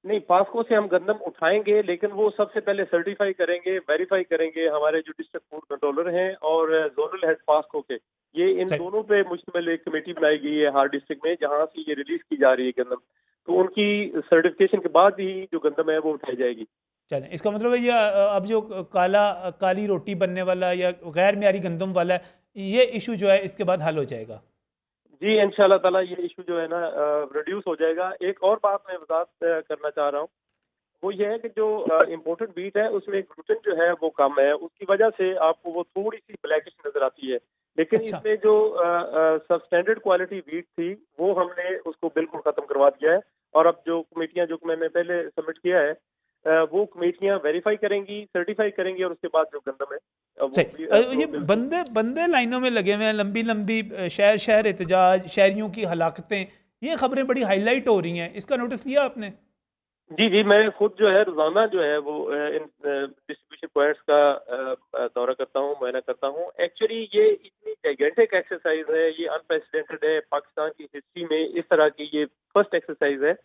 नहीं, पासको से हम गंदम उठाएंगे, लेकिन वो सबसे पहले सर्टिफाई करेंगे, वेरीफाई करेंगे हमारे जो डिस्ट्रिक्ट फूड कंट्रोलर हैं और जोनल हेड पासको के। ये इन दोनों पे मुश्तमिल एक कमेटी बनाई गई है हर डिस्ट्रिक्ट में जहाँ से ये रिलीज की जा रही है गंदम, तो उनकी सर्टिफिकेशन के बाद ही जो गंदम है वो उठाई जाएगी। चलें, इसका मतलब है ये अब जो काली रोटी बनने वाला या गैर मियारी गंदम वाला है, ये इशू जो है इसके बाद हल हो जाएगा? जी इंशाल्लाह ताला ये इशू जो है ना रिड्यूस हो जाएगा। एक और बात मैं वजाहत करना चाह रहा हूँ, वो ये है कि जो इम्पोर्टेड बीट है उसमें ग्लूटेन जो है वो कम है, उसकी वजह से आपको वो थोड़ी सी ब्लैकिश नजर आती है। लेकिन अच्छा। इसमें जो सबस्टैंडर्ड क्वालिटी बीट थी वो हमने उसको बिल्कुल खत्म करवा दिया है, और अब जो कमेटियां जो मैंने पहले सबमिट किया है वो कमेटियां वेरीफाई करेंगी, सर्टिफाई करेंगी, और उसके बाद जो गंदम है ये बंदे लाइनों में लगे हुए हैं, लंबी लंबी शहर शहर एहतजाज, शहरियों की हलाकतें, ये खबरें बड़ी हाईलाइट हो रही हैं, इसका नोटिस लिया आपने? जी जी, मैं खुद जो है रोजाना जो है वो इन डिस्ट्रीब्यूशन पॉइंट्स का दौरा करता हूँ, मुआयना करता हूँ। एक्चुअली ये इतनी जाइगेंटिक एक्सरसाइज है, ये अनप्रेसिडेंटेड है पाकिस्तान की हिस्ट्री में, इस तरह की ये फर्स्ट एक्सरसाइज है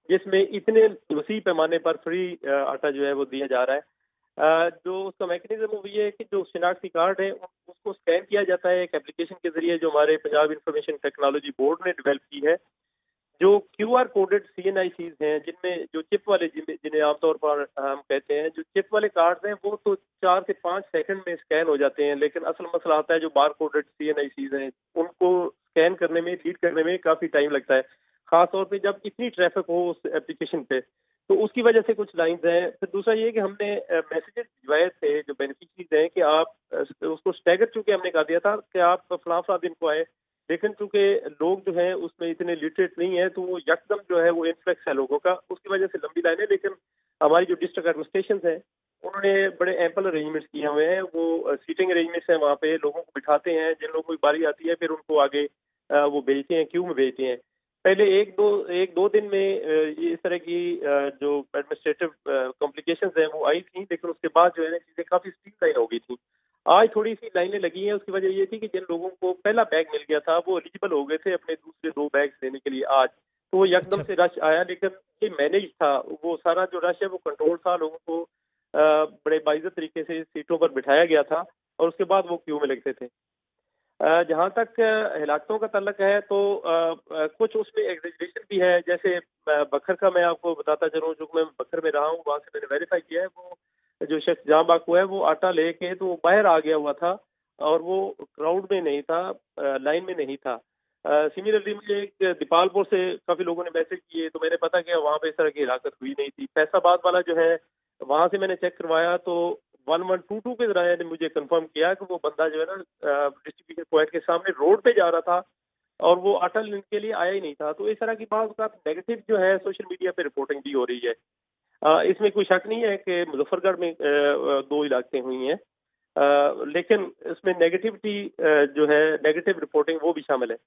जिसमें इतने वसी पैमाने पर फ्री आटा जो है वो दिया जा रहा है। जो उसका मैकेनिज्म वो ये है कि जो शिनाख्ती कार्ड है उसको स्कैन किया जाता है एक एप्लीकेशन के जरिए जो हमारे पंजाब इंफॉर्मेशन टेक्नोलॉजी बोर्ड ने डेवलप की है। जो QR कोडेड CNICs हैं जिनमें जो चिप वाले जिन्हें आमतौर पर हम कहते हैं जो चिप वाले कार्ड हैं वो तो 4 से 5 सेकंड में स्कैन हो जाते हैं, लेकिन असल मसला आता है जो बार कोडेड CNICs हैं उनको स्कैन करने में, रीड करने में काफ़ी टाइम लगता है, खासतौर पे जब इतनी ट्रैफिक हो उस एप्लीकेशन पे, तो उसकी वजह से कुछ लाइंस हैं। फिर दूसरा ये कि हमने मैसेजेस भिजवाए थे जो बेनिफिशरीज हैं कि आप उसको स्टैगर, चूंकि हमने कहा दिया था कि आप फलां दिन को आए, लेकिन चूंकि लोग जो हैं उसमें इतने लिटरेट नहीं है तो वो यकदम जो है वो इन्फ्लक्स है लोगों का, उसकी वजह से लंबी लाइनें। लेकिन हमारी जो डिस्ट्रिक्ट एडमिनिस्ट्रेशन है उन्होंने बड़े एम्पल अरेंजमेंट्स किए हुए हैं, वो सीटिंग अरेंजमेंट्स हैं, वहाँ पे लोगों को बिठाते हैं, जिन लोगों की बारी आती है फिर उनको आगे वो भेजते हैं, क्यू में भेजते हैं। पहले एक दो दिन में ये इस तरह की जो एडमिनिस्ट्रेटिव कॉम्प्लिकेशंस हैं वो आई थी, लेकिन उसके बाद जो है ना चीज़ें काफ़ी स्ट्रीमलाइन हो गई थी। आज थोड़ी सी लाइनें लगी हैं, उसकी वजह ये थी कि जिन लोगों को पहला बैग मिल गया था वो एलिजिबल हो गए थे अपने दूसरे 2 बैग लेने के लिए आज, तो वो यकदम से रश आया, लेकिन ये मैनेज था, वो सारा जो रश है वो कंट्रोल था, लोगों को बड़े बाइज्जत तरीके से सीटों पर बिठाया गया था और उसके बाद वो क्यू में लगते थे। जहाँ तक हिलाकतों का तल्लक है तो कुछ उसमें एग्जेजरेशन भी है, जैसे बखर का मैं आपको बताता चलूँ, जो मैं बखर में रहा हूँ वहाँ से मैंने वेरीफाई किया है, वो जो शख्स जहाँ बाकू है वो आटा लेके तो बाहर आ गया हुआ था और वो क्राउड में नहीं था, लाइन में नहीं था। सिमिलरली मुझे एक दीपालपुर से काफ़ी लोगों ने मैसेज किए तो मैंने पता किया वहाँ पे इस तरह की हिलाकत हुई नहीं थी। फैसलाबाद वाला जो है वहाँ से मैंने चेक करवाया तो 1122 के जरिए ने मुझे कंफर्म किया कि वो बंदा जो है ना डिस्ट्रीब्यूशन पॉइंट के सामने रोड पे जा रहा था और वो आटा लेने के लिए आया ही नहीं था। तो इस तरह की बात नेगेटिव जो है सोशल मीडिया पे रिपोर्टिंग भी हो रही है। इसमें कोई शक नहीं है कि मुजफ्फरगढ़ में 2 इलाके हुई हैं, लेकिन इसमें नेगेटिविटी जो है नेगेटिव रिपोर्टिंग वो भी शामिल है।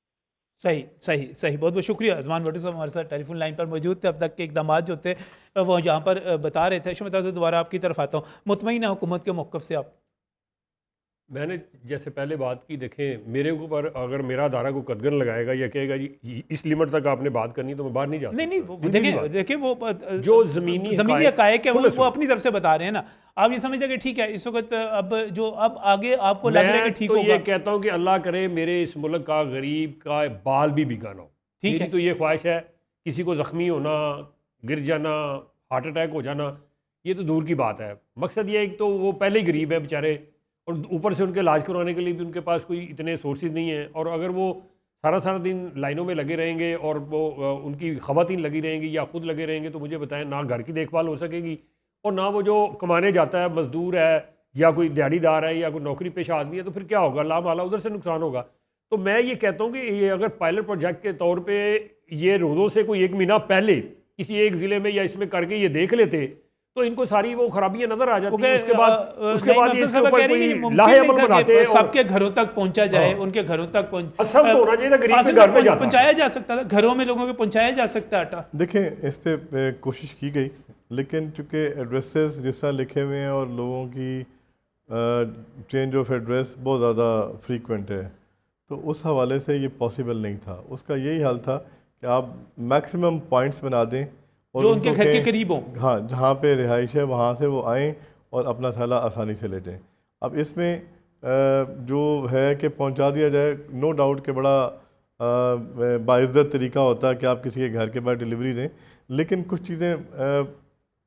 सही सही सही, बहुत बहुत शुक्रिया। अजमान भट्टो साहब हमारे साथ टेलीफोन लाइन पर मौजूद थे। अब तक के इकदाम जो थे वो यहाँ पर बता रहे थे। शुमता से दोबारा आपकी तरफ आता हूँ, मुतमईन हुकूमत के मौक़िफ़ से आप? मैंने जैसे पहले बात की, देखें मेरे ऊपर अगर मेरा अदारा को कदगन लगाएगा या कहेगा जी इस लिमिट तक आपने बात करनी तो मैं बाहर नहीं जाता। नहीं, देखिए वो जो ज़मीनी हक़ाइक़ है वो अपनी तरफ से बता रहे हैं ना, आप ये समझते कि ठीक है इस वक्त अब आगे आपको लग रहा है कि ठीक होगा। ये कहता हूँ कि अल्लाह करे मेरे इस मुल्क का गरीब का बाल भी बिका ना हो। ठीक है, तो ये ख्वाहिश है, किसी को ज़ख्मी होना, गिर जाना, हार्ट अटैक हो जाना, ये तो दूर की बात है। मकसद ये है कि तो वो पहले ही गरीब है बेचारे और ऊपर से उनके इलाज करवाने के लिए भी उनके पास कोई इतने सोर्सेज नहीं हैं, और अगर वो सारा दिन लाइनों में लगे रहेंगे और वो उनकी ख़वातीन लगी रहेंगी या ख़ुद लगे रहेंगे तो मुझे बताएं ना घर की देखभाल हो सकेगी और ना वो जो कमाने जाता है मजदूर है या कोई दिहाड़ीदार है या कोई नौकरी पेशा आदमी है तो फिर क्या होगा, अल्लाह माला उधर से नुकसान होगा। तो मैं ये कहता हूँ कि ये अगर पायलट प्रोजेक्ट के तौर पे ये रोज़ों से कोई 1 महीना पहले किसी एक ज़िले में या इसमें करके ये देख लेते तो इनको सारी वो खराबियां नजर आ जाती हैं। उसके बाद ये इसके ऊपर कोई लाहेअमल बनाते सबके घरों तक पहुंचा जाए, उनके घरों तक असर तो होना चाहिए था, गरीब के घर पे जाता पहुंचाया जा सकता था, घरों में लोगों के पहुंचाया जा सकता आटा। देखें, इस पे कोशिश की गई, लेकिन चूँकि एड्रेसेस जिस तरह लिखे हुए हैं और लोगों की चेंज ऑफ एड्रेस बहुत ज़्यादा फ्रीक्वेंट है, तो उस हवाले से ये पॉसिबल नहीं था। उसका यही हाल था कि आप मैक्सिमम पॉइंट्स बना दें और जो उनके घर के करीब हों, हाँ, जहाँ पे रिहाइश है वहाँ से वो आएँ और अपना थैला आसानी से ले जाएँ। अब इसमें जो है कि पहुँचा दिया जाए, नो डाउट कि बड़ा बाइज़्ज़त तरीका होता है कि आप किसी के घर के बाद डिलीवरी दें, लेकिन कुछ चीज़ें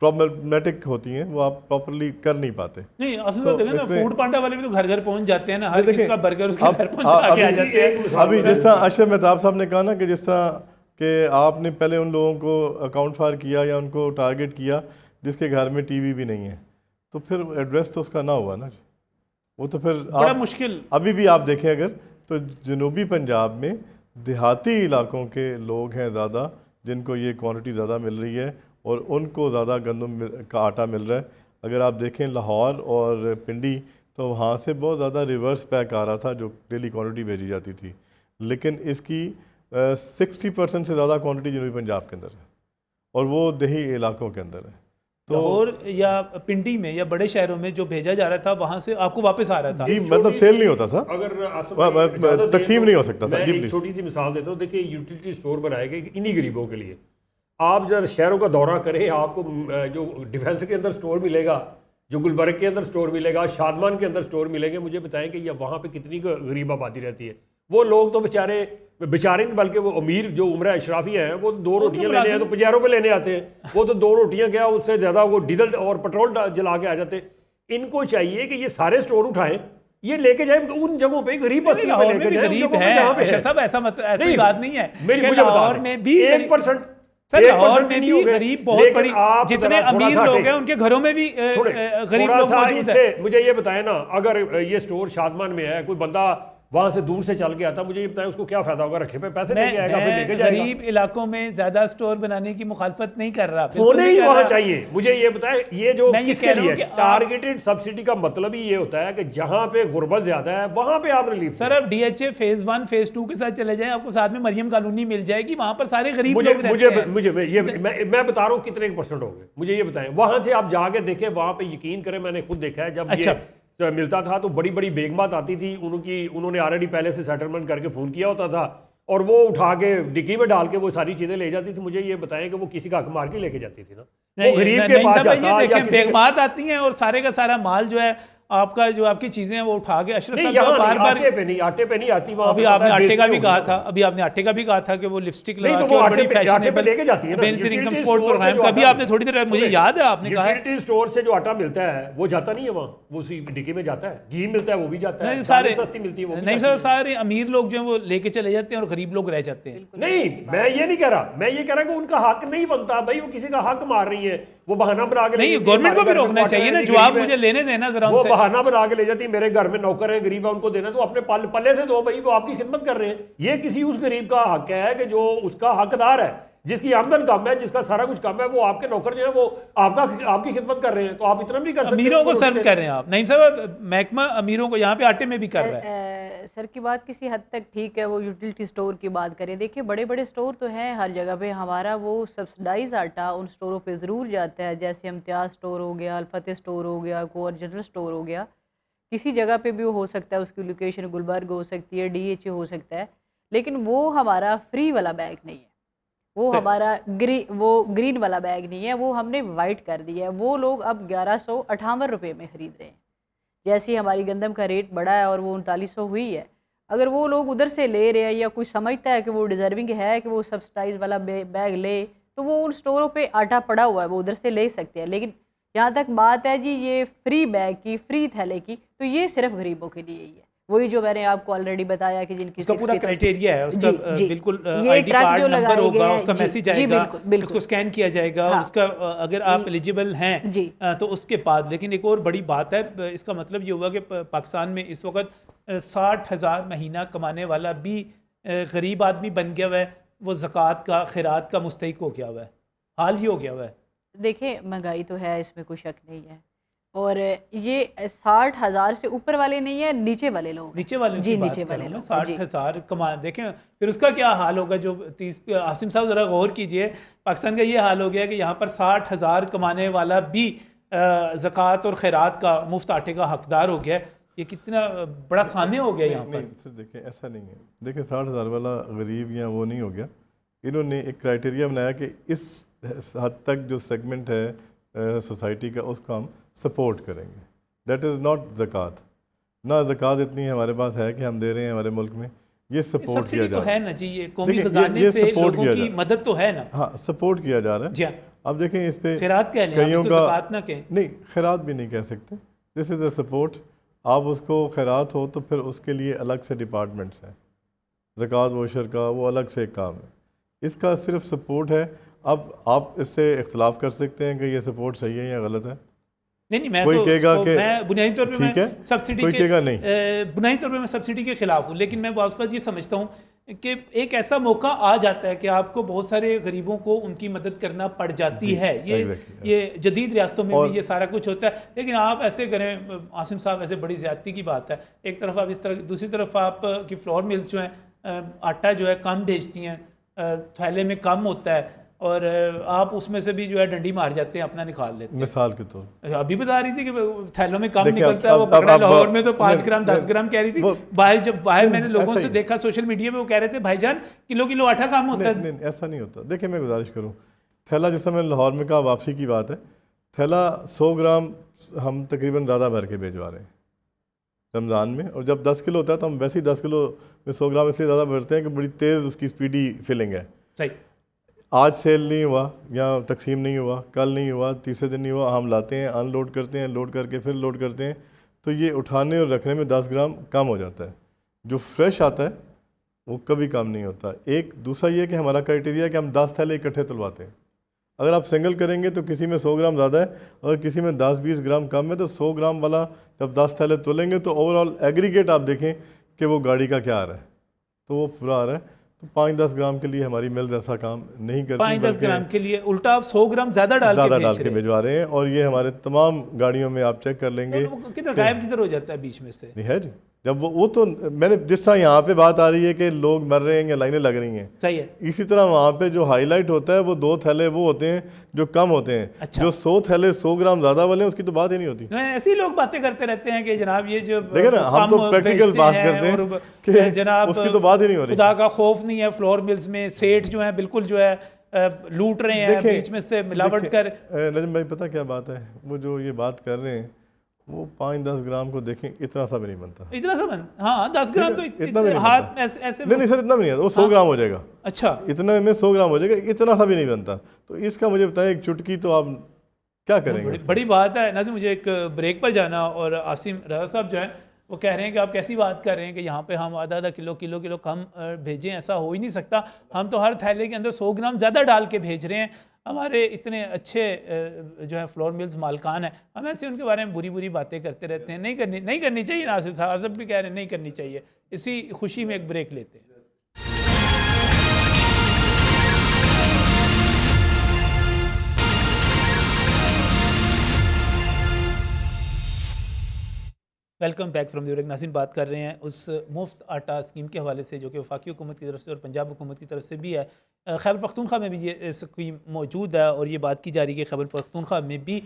प्रॉब्लमेटिक होती हैं, वो आप प्रॉपरली कर नहीं पाते। नहीं, असल में देखें ना, फूड पांडा वाले भी तो घर घर पहुंच जाते हैं ना, हर किसी का बर्गर उसके घर पहुंचा के आ जाते हैं। अभी जिस तरह अशरफ मेहताब साहब ने कहा ना कि जिस तरह कि आपने पहले उन लोगों को अकाउंट फार किया या उनको टारगेट किया जिसके घर में टीवी भी नहीं है, तो फिर एड्रेस तो उसका ना हुआ ना, वो तो फिर बड़ा मुश्किल। अभी भी आप देखें अगर, तो जनूबी पंजाब में देहाती इलाकों के लोग हैं ज़्यादा जिनको ये क्वांटिटी ज़्यादा मिल रही है और उनको ज़्यादा गंदम का आटा मिल रहा है। अगर आप देखें लाहौर और पिंडी, तो वहाँ से बहुत ज़्यादा रिवर्स पैक आ रहा था जो डेली क्वांटिटी भेजी जाती थी, लेकिन इसकी 60% से ज़्यादा क्वांटिटी जनूबी पंजाब के अंदर है और वो देही इलाकों के अंदर है। तो लाहौर या पिंडी में या बड़े शहरों में जो भेजा जा रहा था वहाँ से आपको वापस आ रहा था जी, मतलब सेल नहीं होता था, अगर तकसीम नहीं हो सकता था। जी, छोटी सी मिसाल देता हूँ, देखिए यूटिलिटी स्टोर बनाए गए इन्हीं गरीबों के लिए। आप जब शहरों का दौरा करें, आपको जो डिफेंस के अंदर स्टोर मिलेगा, जो गुलबर्ग के अंदर स्टोर मिलेगा, शादमान के अंदर स्टोर मिलेंगे, मुझे बताएं कि ये वहाँ पे कितनी गरीब आबादी रहती है। वो लोग तो बेचारे नहीं, बल्कि वो अमीर जो उम्र अशराफी हैं, वो 2 रोटियां लेने हैं तो 50 रुपये लेने आते हैं। वो तो 2 रोटियां क्या, उससे ज़्यादा वो डीजल और पेट्रोल जला के आ जाते। इनको चाहिए कि ये सारे स्टोर उठाएं, ये लेके जाए उन जगहों पे गरीब गरीब है। सब ऐसा मतलब ऐसी बात नहीं है, लाहौर में भी 1% सर, लाहौर में भी गरीब बहुत बड़ी, जितने अमीर लोग हैं उनके घरों में भी गरीब लोग मौजूद हैं। मुझे ये बताएं ना, अगर ये स्टोर शादमान में है, कोई बंदा वहां से दूर से चल के आता, मुझे ये बताएं उसको क्या फायदा होगा, रखे पे पैसे लेके आएगा फिर लेके जाएगा। गरीब इलाकों में ज्यादा स्टोर बनाने की मुखालफत नहीं कर रहा, होने ही वहां चाहिए। मुझे ये बताएं, ये जो किसके लिए टारगेटेड सब्सिडी का मतलब ही ये होता है कि जहां पे गुर्बत ज्यादा है वहां पे आप रिलीफ। सर, अब DHA फेज 1 फेज 2 के साथ चले जाएं, आपको साथ में मरियम कॉलोनी मिल जाएगी, वहां पर सारे गरीब लोग रहते हैं। मैं बता रहा हूँ कितने % हो गए, मुझे ये बताएं। वहां से आप जाके देखें, वहां पे यकीन करें, मैंने खुद देखा है, जब अच्छा तो मिलता था तो बड़ी बड़ी बेगमात आती थी, उन्होंने ऑलरेडी पहले से सेटलमेंट करके फ़ोन किया होता था और वो उठा के डिक्की में डाल के वो सारी चीज़ें ले जाती थी। मुझे ये बताएं कि वो किसी का हक मार के लेके जाती थी ना, वो गरीब के पास जाता। देखें, बेगमात आती हैं और सारे का सारा माल जो है आपका, जो आपकी चीजें हैं वो उठा के अशरफ साहब बार बार आटे पे नहीं आती। अभी आपने आटे का भी कहा था, कि वो लिपस्टिक लगा के और बड़ी फैशनेबल लेके जाती है ना, बेंजीन इनकम सपोर्ट प्रोग्राम का भी आपने थोड़ी देर, मुझे याद है आपने कहा यूटिलिटी स्टोर से जो आटा मिलता है वो जाता नहीं है वहाँ, वो उसी डिक्की में जाता है। घी मिलता है वो भी जाता है, सारे सस्ती मिलती है वो नहीं सर, सारे अमीर लोग जो है वो लेके चले जाते हैं और गरीब लोग रह जाते हैं। नहीं, मैं ये नहीं कह रहा, मैं ये कह रहा कि उनका हक नहीं बनता भाई, वो किसी का हक मार रही है, वो बहाना बना के नहीं, गवर्नमेंट को भी रोकना चाहिए ना, जवाब मुझे लेने देना जरा। वो बहाना बना के ले जाती है, मेरे घर में नौकर है, गरीब है, उनको देना, तो अपने पल्ले से दो भाई, वो आपकी खिदमत कर रहे हैं। ये किसी उस गरीब का हक है कि जो उसका हकदार है, जिसकी आमदन कम है, जिसका सारा कुछ कम है, वो आपके नौकर जो है वो आपकी खिदमत कर रहे हैं, तो आप इतना भी कर सकते हैं। अमीरों को सर्व कर रहे हैं आप। नहीं साहब, महकमा अमीरों को यहाँ पे आटे में भी कर रहा है। सर की बात किसी हद तक ठीक है, वो यूटिलिटी स्टोर की बात करें, देखिए बड़े बड़े स्टोर तो हैं हर जगह पे, हमारा वो सब्सिडाइज आटा उन स्टोरों पे ज़रूर जाता है, जैसे इम्तियाज़ स्टोर हो गया, अल्फतेह स्टोर हो गया, कोई जनरल स्टोर हो गया, किसी जगह पे भी वो हो सकता है, उसकी लोकेशन गुलबर्ग हो सकती है, DHA हो सकता है, लेकिन वो हमारा फ्री वाला बैग नहीं है, वो हमारा ग्रीन वाला बैग नहीं है, वो हमने वाइट कर दिया है। वो लोग अब 1158 रुपये में ख़रीद रहे हैं। जैसे हमारी गंदम का रेट बढ़ा है और वो 3900 हुई है, अगर वो लोग उधर से ले रहे हैं या कोई समझता है कि वो डिज़र्विंग है कि वो सब्सिडाइज वाला बैग ले, तो वो उन स्टोरों पे आटा पड़ा हुआ है, वो उधर से ले सकते हैं। लेकिन यहाँ तक बात है जी ये फ्री बैग की, फ्री थैले की, तो ये सिर्फ गरीबों के लिए ही है। वही जो मैंने आपको ऑलरेडी बताया कि जिनकी उसका पूरा क्राइटेरिया है, उसका बिल्कुल ये आईडी ट्रक कार्ड जो नंबर लगाए होगा, गए हैं, उसका जी, मैसेज जी, आएगा, बिल्कुल, बिल्कुल। उसको स्कैन किया जाएगा, हाँ। उसका अगर आप एलिजिबल हैं जी। तो उसके बाद। लेकिन एक और बड़ी बात है, इसका मतलब ये हुआ कि पाकिस्तान में इस वक्त 60,000 महीना कमाने वाला भी गरीब आदमी बन गया हुआ है, वो ज़कात का खैरात का मुस्तहिक हो गया हुआ है, हाल ही हो गया हुआ है। देखिए महंगाई तो है, इसमें कोई शक नहीं है, और ये 60,000 से ऊपर वाले नहीं है, नीचे वाले लोग, नीचे वाले जी, नीचे वाले लोग 60,000 कमा, देखें फिर उसका क्या हाल होगा। जो 30, आसिम साहब ज़रा गौर कीजिए, पाकिस्तान का ये हाल हो गया कि यहाँ पर 60,000 कमाने वाला भी ज़कात और खैरात का मुफ्त आटे का हकदार हो गया। ये कितना बड़ा सान्य हो गया यहाँ पर। नहीं देखें, ऐसा नहीं है। देखिए 60,000 वाला गरीब या वो नहीं हो गया, इन्होंने एक क्राइटेरिया बनाया कि इस हद तक जो सेगमेंट है सोसाइटी का, उसको हम सपोर्ट करेंगे। दैट इज़ नॉट ज़कात। ना ज़कात इतनी हमारे पास है कि हम दे रहे हैं हमारे मुल्क में, ये सपोर्ट किया जा रहा है ना जी, ये कौमी खजाने से लोगों की मदद तो है ना। हाँ, सपोर्ट किया जा रहा है। जी, अब देखें इस पे खैरात कह लें, कईयों का ज़कात ना कहें। नहीं, खैरात भी नहीं कह सकते, दिस इज़ अ सपोर्ट। आप उसको खैरात हो तो फिर उसके लिए अलग से डिपार्टमेंट्स हैं, ज़कात वोशर का वो अलग से एक काम है, इसका सिर्फ सपोर्ट है। अब आप इससे इख्तलाफ कर सकते हैं कि ये सपोर्ट सही है या गलत है। नहीं, मैं कोई तो कहेगा कि मैं बुनियादी तौर पे ठीक है, मैं सब्सिडी कोई कहेगा नहीं, बुनियादी तौर पे मैं सब्सिडी के खिलाफ हूँ, लेकिन मैं बाज़ ये समझता हूँ कि एक ऐसा मौका आ जाता है कि आपको बहुत सारे गरीबों को उनकी मदद करना पड़ जाती है। ये जदीद रियासतों में भी ये सारा कुछ होता है। लेकिन आप ऐसे करें आसिम साहब, ऐसे बड़ी ज़्यादती की बात है। एक तरफ आप इस तरह, दूसरी तरफ आप की फ्लोर मिल्स जो हैं आटा जो है कम भेजती हैं, थैले में कम होता है, और आप उसमें से भी जो है डंडी मार जाते हैं, अपना निकाल लेते हैं। मिसाल के तौर अभी बता रही थी कि थैलों में कम निकलता है, वो पकड़ा लाहौर में तो 5 ग्राम 10 ग्राम कह रही थी। बाहर मैंने लोगों से देखा सोशल मीडिया पे, वो कह रहे थे भाईजान किलो आटा कम होता है। नहीं, ऐसा नहीं होता। देखिए मैं गुजारिश करूँ, थैला जिस समय लाहौर में कहा, वापसी की बात है, थैला 100 ग्राम हम तकरीबन ज़्यादा भर के भिजवा रहे हैं रमज़ान में, और जब 10 किलो होता है तो हम वैसे ही 10 किलो में 100 ग्राम इसलिए ज़्यादा भरते हैं कि बड़ी तेज़ उसकी स्पीडी फिलिंग है। सही, आज सेल नहीं हुआ या तकसीम नहीं हुआ, कल नहीं हुआ, तीसरे दिन नहीं हुआ, हम लाते हैं, अनलोड करते हैं, लोड करके फिर लोड करते हैं, तो ये उठाने और रखने में 10 ग्राम कम हो जाता है। जो फ्रेश आता है वो कभी कम नहीं होता। एक दूसरा ये कि हमारा क्राइटेरिया है कि हम 10 थैले इकट्ठे तुलवाते हैं। अगर आप सिंगल करेंगे तो किसी में 100 ग्राम ज़्यादा है, अगर किसी में 10-20 ग्राम कम है, तो 100 ग्राम वाला जब 10 थैले तुलेंगे तो ओवरऑल एग्रीगेट आप देखें कि वो गाड़ी का क्या आ रहा है, तो वो पूरा आ रहा है। तो 5-10 ग्राम के लिए हमारी मिल्स ऐसा काम नहीं करती, 5-10 ग्राम के लिए उल्टा आप 100 ग्राम ज़्यादा डाल के भिजवा रहे हैं। और ये हमारे तमाम गाड़ियों में आप चेक कर लेंगे, किधर गायब किधर हो जाता है बीच में से। नहीं है जी, जब वो तो मैंने जिस तरह यहाँ पे बात आ रही है कि लोग मर रहे हैं या लाइनें लग रही हैं, सही है, इसी तरह वहाँ पे जो हाईलाइट होता है वो 2 थैले वो होते हैं जो कम होते हैं। अच्छा। जो 100 थैले 100 ग्राम ज़्यादा वाले हैं उसकी तो बात ही नहीं होती। ऐसे ही लोग बातें करते रहते हैं कि जनाब ये जो देखे ना, हम तो प्रैक्टिकल बात करते हैं कि जनाब उसकी तो बात ही नहीं हो रही। खुदा का खौफ नहीं है, फ्लोर मिल्स में सेठ जो है बिल्कुल जो है लूट रहे हैं, बीच में से मिलावट कर। नजम भाई पता क्या बात है, वो जो ये बात कर रहे हैं वो 5-10 ग्राम को देखें, इतना सा भी नहीं बनता। इतना सा बन, हाँ 10 ग्राम तो इतना भी नहीं हाथ ऐसे नहीं सर, इतना भी नहीं आता, वो 100 ग्राम हो जाएगा। अच्छा, इतना में 100 ग्राम हो जाएगा, इतना सा भी नहीं बनता। तो इसका मुझे बताएं एक चुटकी, तो आप क्या करेंगे? बड़ी बात है नाज़िम, मुझे एक ब्रेक पर जाना, और आसिम रज़ा साहब जो हैं वो कह रहे हैं कि आप कैसी बात कर रहे हैं कि यहाँ पे हम आधा किलो कम भेजें, ऐसा हो ही नहीं सकता। हम तो हर थैले के अंदर 100 ग्राम ज़्यादा डाल के भेज रहे हैं। हमारे इतने अच्छे जो है फ्लोर मिल्स मालकान हैं, हम ऐसे उनके बारे में बुरी बातें करते रहते हैं। नहीं करनी चाहिए। नासिर साहब सब भी कह रहे हैं नहीं करनी चाहिए। इसी खुशी में एक ब्रेक लेते हैं। Welcome back from the break. Nasim बात कर रहे हैं उस मुफ्त आटा स्कीम के हवाले से जो कि वफाकी हुकूमत की तरफ से और पंजाब हुकूमत की तरफ से भी है। खैबर पख्तूनख्वा में भी ये स्कीम मौजूद है, और ये बात की जा रही है कि खैबर पख्तूनख्वा में भी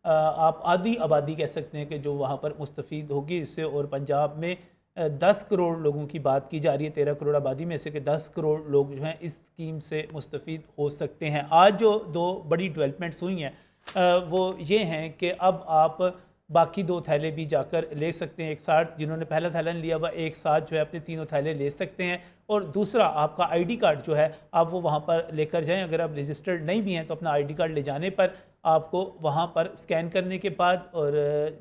आप आधी आबादी कह सकते हैं कि जो वहाँ पर मुस्तफ़ीद होगी इससे। और पंजाब में 10 करोड़ लोगों की बात की जा रही है, 13 करोड़ आबादी में से कि 10 करोड़ लोग जो हैं इस स्कीम से मुस्तफ़ीद हो सकते हैं। आज जो 2 बड़ी डेवलपमेंट्स हुई हैं वो ये हैं कि अब आप बाकी 2 थैले भी जाकर ले सकते हैं। एक साथ जिन्होंने पहला थैला लिया हुआ एक साथ जो है अपने 3 थैले ले सकते हैं। और दूसरा आपका आईडी कार्ड जो है आप वो वहाँ पर लेकर जाएं। अगर आप रजिस्टर्ड नहीं भी हैं तो अपना आईडी कार्ड ले जाने पर आपको वहाँ पर स्कैन करने के बाद और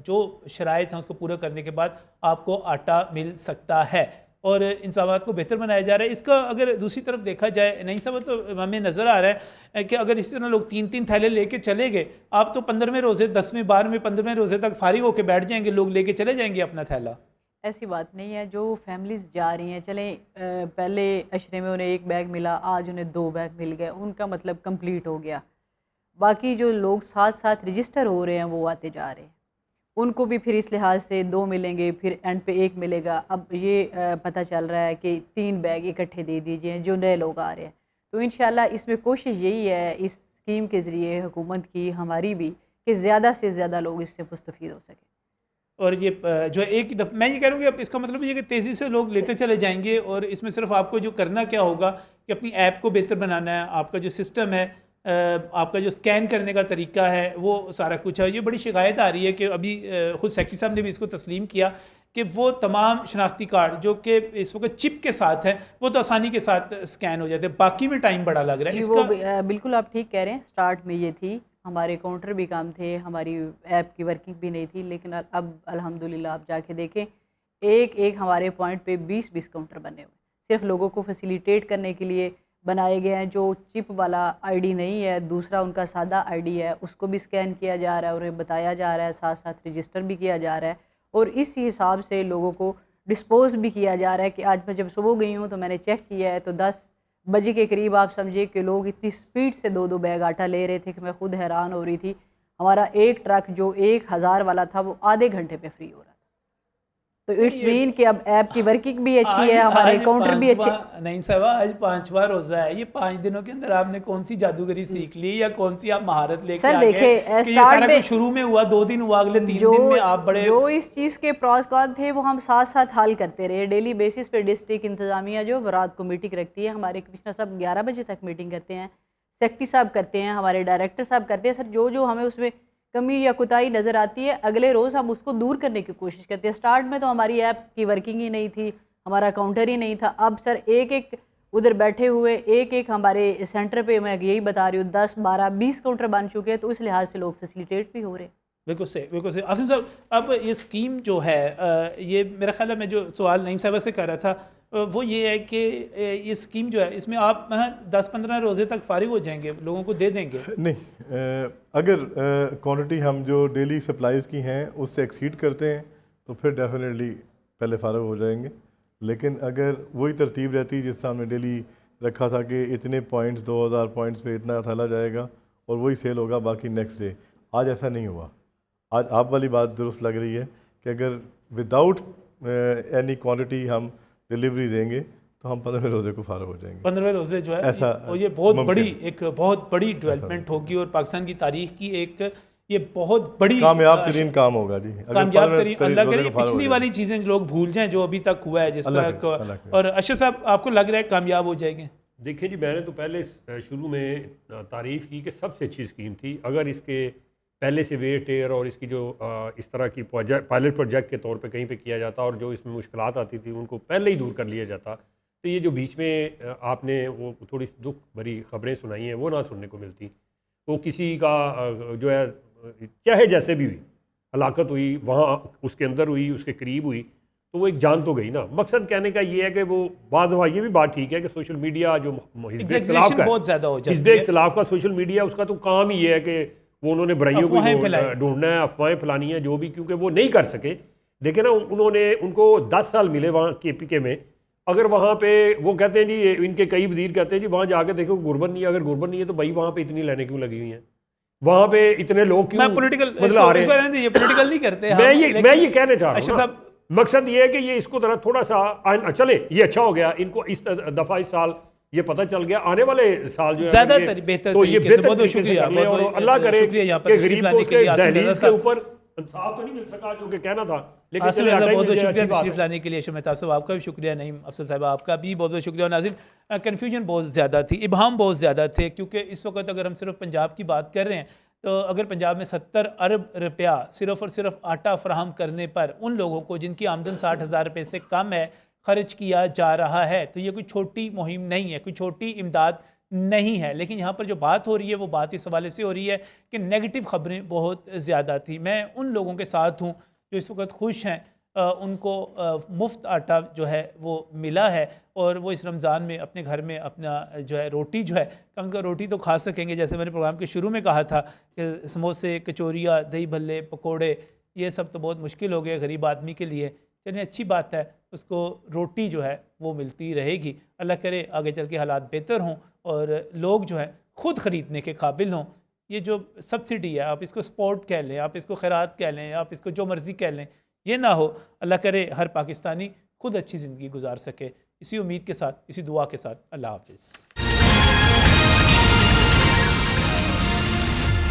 जो शराइत हैं उसको पूरा करने के बाद आपको आटा मिल सकता है और इंसावात को बेहतर बनाया जा रहा है। इसका अगर दूसरी तरफ देखा जाए नहीं सब तो हमें नज़र आ रहा है कि अगर इसी तरह लोग 3-3 थैले लेके चले गए, आप तो 15वें रोज़े 10वें 12वें 15वें रोज़े तक फारिग होकर बैठ जाएंगे, लोग लेके चले जाएंगे अपना थैला। ऐसी बात नहीं है। जो फैमिलीज़ जा रही हैं, चलें पहले अशरे में उन्हें 1 बैग मिला, आज उन्हें 2 बैग मिल गए, उनका मतलब कंप्लीट हो गया। बाकी जो लोग साथ साथ रजिस्टर हो रहे हैं वो आते जा रहे हैं, उनको भी फिर इस लिहाज से 2 मिलेंगे, फिर एंड पे 1 मिलेगा। अब ये पता चल रहा है कि 3 बैग इकट्ठे दे दीजिए जो नए लोग आ रहे हैं। तो इंशाल्लाह इसमें कोशिश यही है इस स्कीम के ज़रिए हुकूमत की, हमारी भी, कि ज़्यादा से ज़्यादा लोग इससे मुस्तफ़ीद हो सकें। और ये जो एक दफ़ा मैं ये कह रहा हूँ कि अब इसका मतलब ये कि तेज़ी से लोग लेते चले जाएंगे और इसमें सिर्फ आपको जो करना क्या होगा कि अपनी ऐप को बेहतर बनाना है, आपका जो सिस्टम है, आपका जो स्कैन करने का तरीका है, वो सारा कुछ है। ये बड़ी शिकायत आ रही है कि अभी ख़ुद सेक्रेटरी साहब ने भी इसको तस्लीम किया कि वो तमाम शनाख्ती कार्ड जो कि इस वक्त चिप के साथ हैं वो तो आसानी के साथ स्कैन हो जाते हैं, बाकी में टाइम बड़ा लग रहा है इसका। वो बिल्कुल आप ठीक कह रहे हैं। स्टार्ट में ये थी, हमारे काउंटर भी काम थे, हमारी ऐप की वर्किंग भी नहीं थी, लेकिन अब अल्हम्दुलिल्लाह आप जाके देखें एक एक हमारे पॉइंट पे 20-20 काउंटर बने हुए, सिर्फ लोगों को फैसिलिटेट करने के लिए बनाए गए हैं। जो चिप वाला आईडी नहीं है, दूसरा उनका सादा आईडी है, उसको भी स्कैन किया जा रहा है, उन्हें बताया जा रहा है, साथ साथ रजिस्टर भी किया जा रहा है और इस हिसाब से लोगों को डिस्पोज भी किया जा रहा है कि आज मैं जब सुबह गई हूँ तो मैंने चेक किया है तो 10 बजे के करीब आप समझिए कि लोग इतनी स्पीड से 2-2 बैग आटा ले रहे थे कि मैं खुद हैरान हो रही थी। हमारा एक ट्रक जो 1000 वाला था वो आधे घंटे पे फ्री हो रहा था। तो इट्स मीन कि अब ऐप की वर्किंग भी अच्छी है, हमारे काउंटर भी अच्छे। नहीं साहब, आज 5वां रोजा है, ये 5 दिनों के अंदर आपने कौन सी जादूगरी सीख ली या कौन सी आप महारत लेके आ गए? देखिए स्टार्ट में शुरू में हुआ 2 दिन हुआ, अगले 3 दिन में आप बड़े जो इस चीज़ के प्रॉस कॉन थे वो हम साथ साथ हल करते रहे। डेली बेसिस पे डिस्ट्रिक्ट इंतजामिया जो रात को मीटिंग रखती है, हमारे कमिश्नर साहब 11 बजे तक मीटिंग करते हैं, सेक्रेटरी साहब करते हैं, हमारे डायरेक्टर साहब करते हैं। सर जो हमें उसमें कमी या कुताही नज़र आती है, अगले रोज़ हम उसको दूर करने की कोशिश करते हैं। स्टार्ट में तो हमारी ऐप की वर्किंग ही नहीं थी, हमारा काउंटर ही नहीं था। अब सर एक एक उधर बैठे हुए एक एक हमारे सेंटर पे, मैं यही बता रही हूँ, 10, 12, 20 काउंटर बन चुके हैं, तो इस लिहाज से लोग फैसिलिटेट भी हो रहे हैं। बिल्कुल से आसिम साहब, अब ये स्कीम जो है ये मेरा ख्याल है, मैं जो सवाल नईम साहब से कर रहा था वो ये है कि ये स्कीम जो है इसमें आप 10-15 रोज़े तक फारिग हो जाएंगे, लोगों को दे देंगे? नहीं, अगर क्वांटिटी हम जो डेली सप्लाईज़ की हैं उससे एक्सीड करते हैं तो फिर डेफिनेटली पहले फारिग हो जाएंगे। लेकिन अगर वही तरतीब रहती है जिस हमने डेली रखा था कि इतने पॉइंट्स 2000 पॉइंट्स पे इतना थैला जाएगा और वही सेल होगा बाकी नेक्स्ट डे, आज ऐसा नहीं हुआ। आज आप वाली बात दुरुस्त लग रही है कि अगर विदाउट एनी क्वांटिटी हम डिलीवरी देंगे तो हम 15वें रोज़े को फारिग हो जाएंगे। 15वें रोज़े जो है ऐसा, और ये बहुत बड़ी डेवलपमेंट होगी और पाकिस्तान की तारीख की एक ये बहुत बड़ी कामयाब तरीन काम होगा जी। कामयाब तरीन, अल्लाह करे पिछली वाली चीज़ें लोग भूल जाएं जो अभी तक हुआ है जिस तरह। और अशर साहब, आपको लग रहा है कामयाब हो जाएंगे? देखिए जी, मैंने तो पहले शुरू में तारीफ़ की कि सबसे अच्छी स्कीम थी। अगर इसके पहले से वेट एयर और इसकी जो इस तरह की पायलट प्रोजेक्ट के तौर पे कहीं पे किया जाता और जो इसमें मुश्किलात आती थी उनको पहले ही दूर कर लिया जाता, तो ये जो बीच में आपने वो थोड़ी दुख भरी खबरें सुनाई हैं वो ना सुनने को मिलती। वो किसी का जो है चाहे जैसे भी हुई हलाकत हुई, वहाँ उसके अंदर हुई, उसके करीब हुई, तो वो एक जान तो गई ना। मकसद कहने का ये है कि वो बाद ये भी बात ठीक है कि सोशल मीडिया जो हिज़्ब इख्तिलाफ का बहुत ज़्यादा हो जाती है, हिज़्ब इख्तिलाफ का सोशल मीडिया उसका तो काम ही ये है कि वो उन्होंने बुराइयों को ढूंढना है, अफवाहें फैलानी है, जो भी, क्योंकि वो नहीं कर सके। देखिए ना, उनको 10 साल मिले वहाँ KPK में। अगर वहाँ पे वो कहते हैं जी, इनके कई वजीर कहते हैं जी वहाँ जाके देखो गुरबत नहीं है, अगर गुरबत नहीं है तो भाई वहाँ पे इतनी लाइनें क्यों लगी हुई हैं, वहाँ पे इतने लोग क्यों पॉलिटिकल नहीं करते। मैं ये कहना चाह रहा हूँ, मकसद ये है कि ये इसको थोड़ा सा चले, ये अच्छा हो गया, इनको इस दफ़ा इस साल ये पता चल गया, आने वाले साल जो ज्यादा बेहतर तो ये बहुत शुक्रिया, और अल्लाह करे कि गरीब को उसके दहलीज के ऊपर इंसाफ तो नहीं मिल सका जो कि कहना था, लेकिन बहुत बहुत शुक्रिया तशरीफ लाने के लिए। मेहताब साहब आपका भी शुक्रिया, नहीं अफसर साहब आपका भी बहुत बहुत शुक्रिया। नाज़रीन, कन्फ्यूजन बहुत ज़्यादा थी, इबहम बहुत ज़्यादा थे, क्योंकि इस वक्त अगर हम सिर्फ पंजाब की बात कर रहे हैं तो अगर पंजाब में 70 अरब रुपया सिर्फ और सिर्फ आटा फराहम करने पर उन लोगों को जिनकी आमदन 60,000 रुपये से कम है खर्च किया जा रहा है, तो ये कोई छोटी मुहिम नहीं है, कोई छोटी इमदाद नहीं है। लेकिन यहाँ पर जो बात हो रही है वो बात इस हवाले से हो रही है कि नेगेटिव खबरें बहुत ज़्यादा थी। मैं उन लोगों के साथ हूँ जो इस वक्त खुश हैं, उनको मुफ्त आटा जो है वो मिला है और वो इस रमज़ान में अपने घर में अपना जो है रोटी जो है कम से कम रोटी तो खा सकेंगे। जैसे मैंने प्रोग्राम के शुरू में कहा था कि समोसे, कचौरियाँ, दही भल्ले, पकोड़े, ये सब तो बहुत मुश्किल हो गए गरीब आदमी के लिए। चलिए अच्छी बात है, उसको रोटी जो है वो मिलती रहेगी। अल्लाह करे आगे चल के हालात बेहतर हों और लोग जो है ख़ुद ख़रीदने के काबिल हों। ये जो सब्सिडी है, आप इसको स्पोर्ट कह लें, आप इसको खैरात कह लें, आप इसको जो मर्ज़ी कह लें, ये ना हो। अल्लाह करे हर पाकिस्तानी खुद अच्छी ज़िंदगी गुजार सके। इसी उम्मीद के साथ, इसी दुआ के साथ, अल्लाह हाफ़िज़।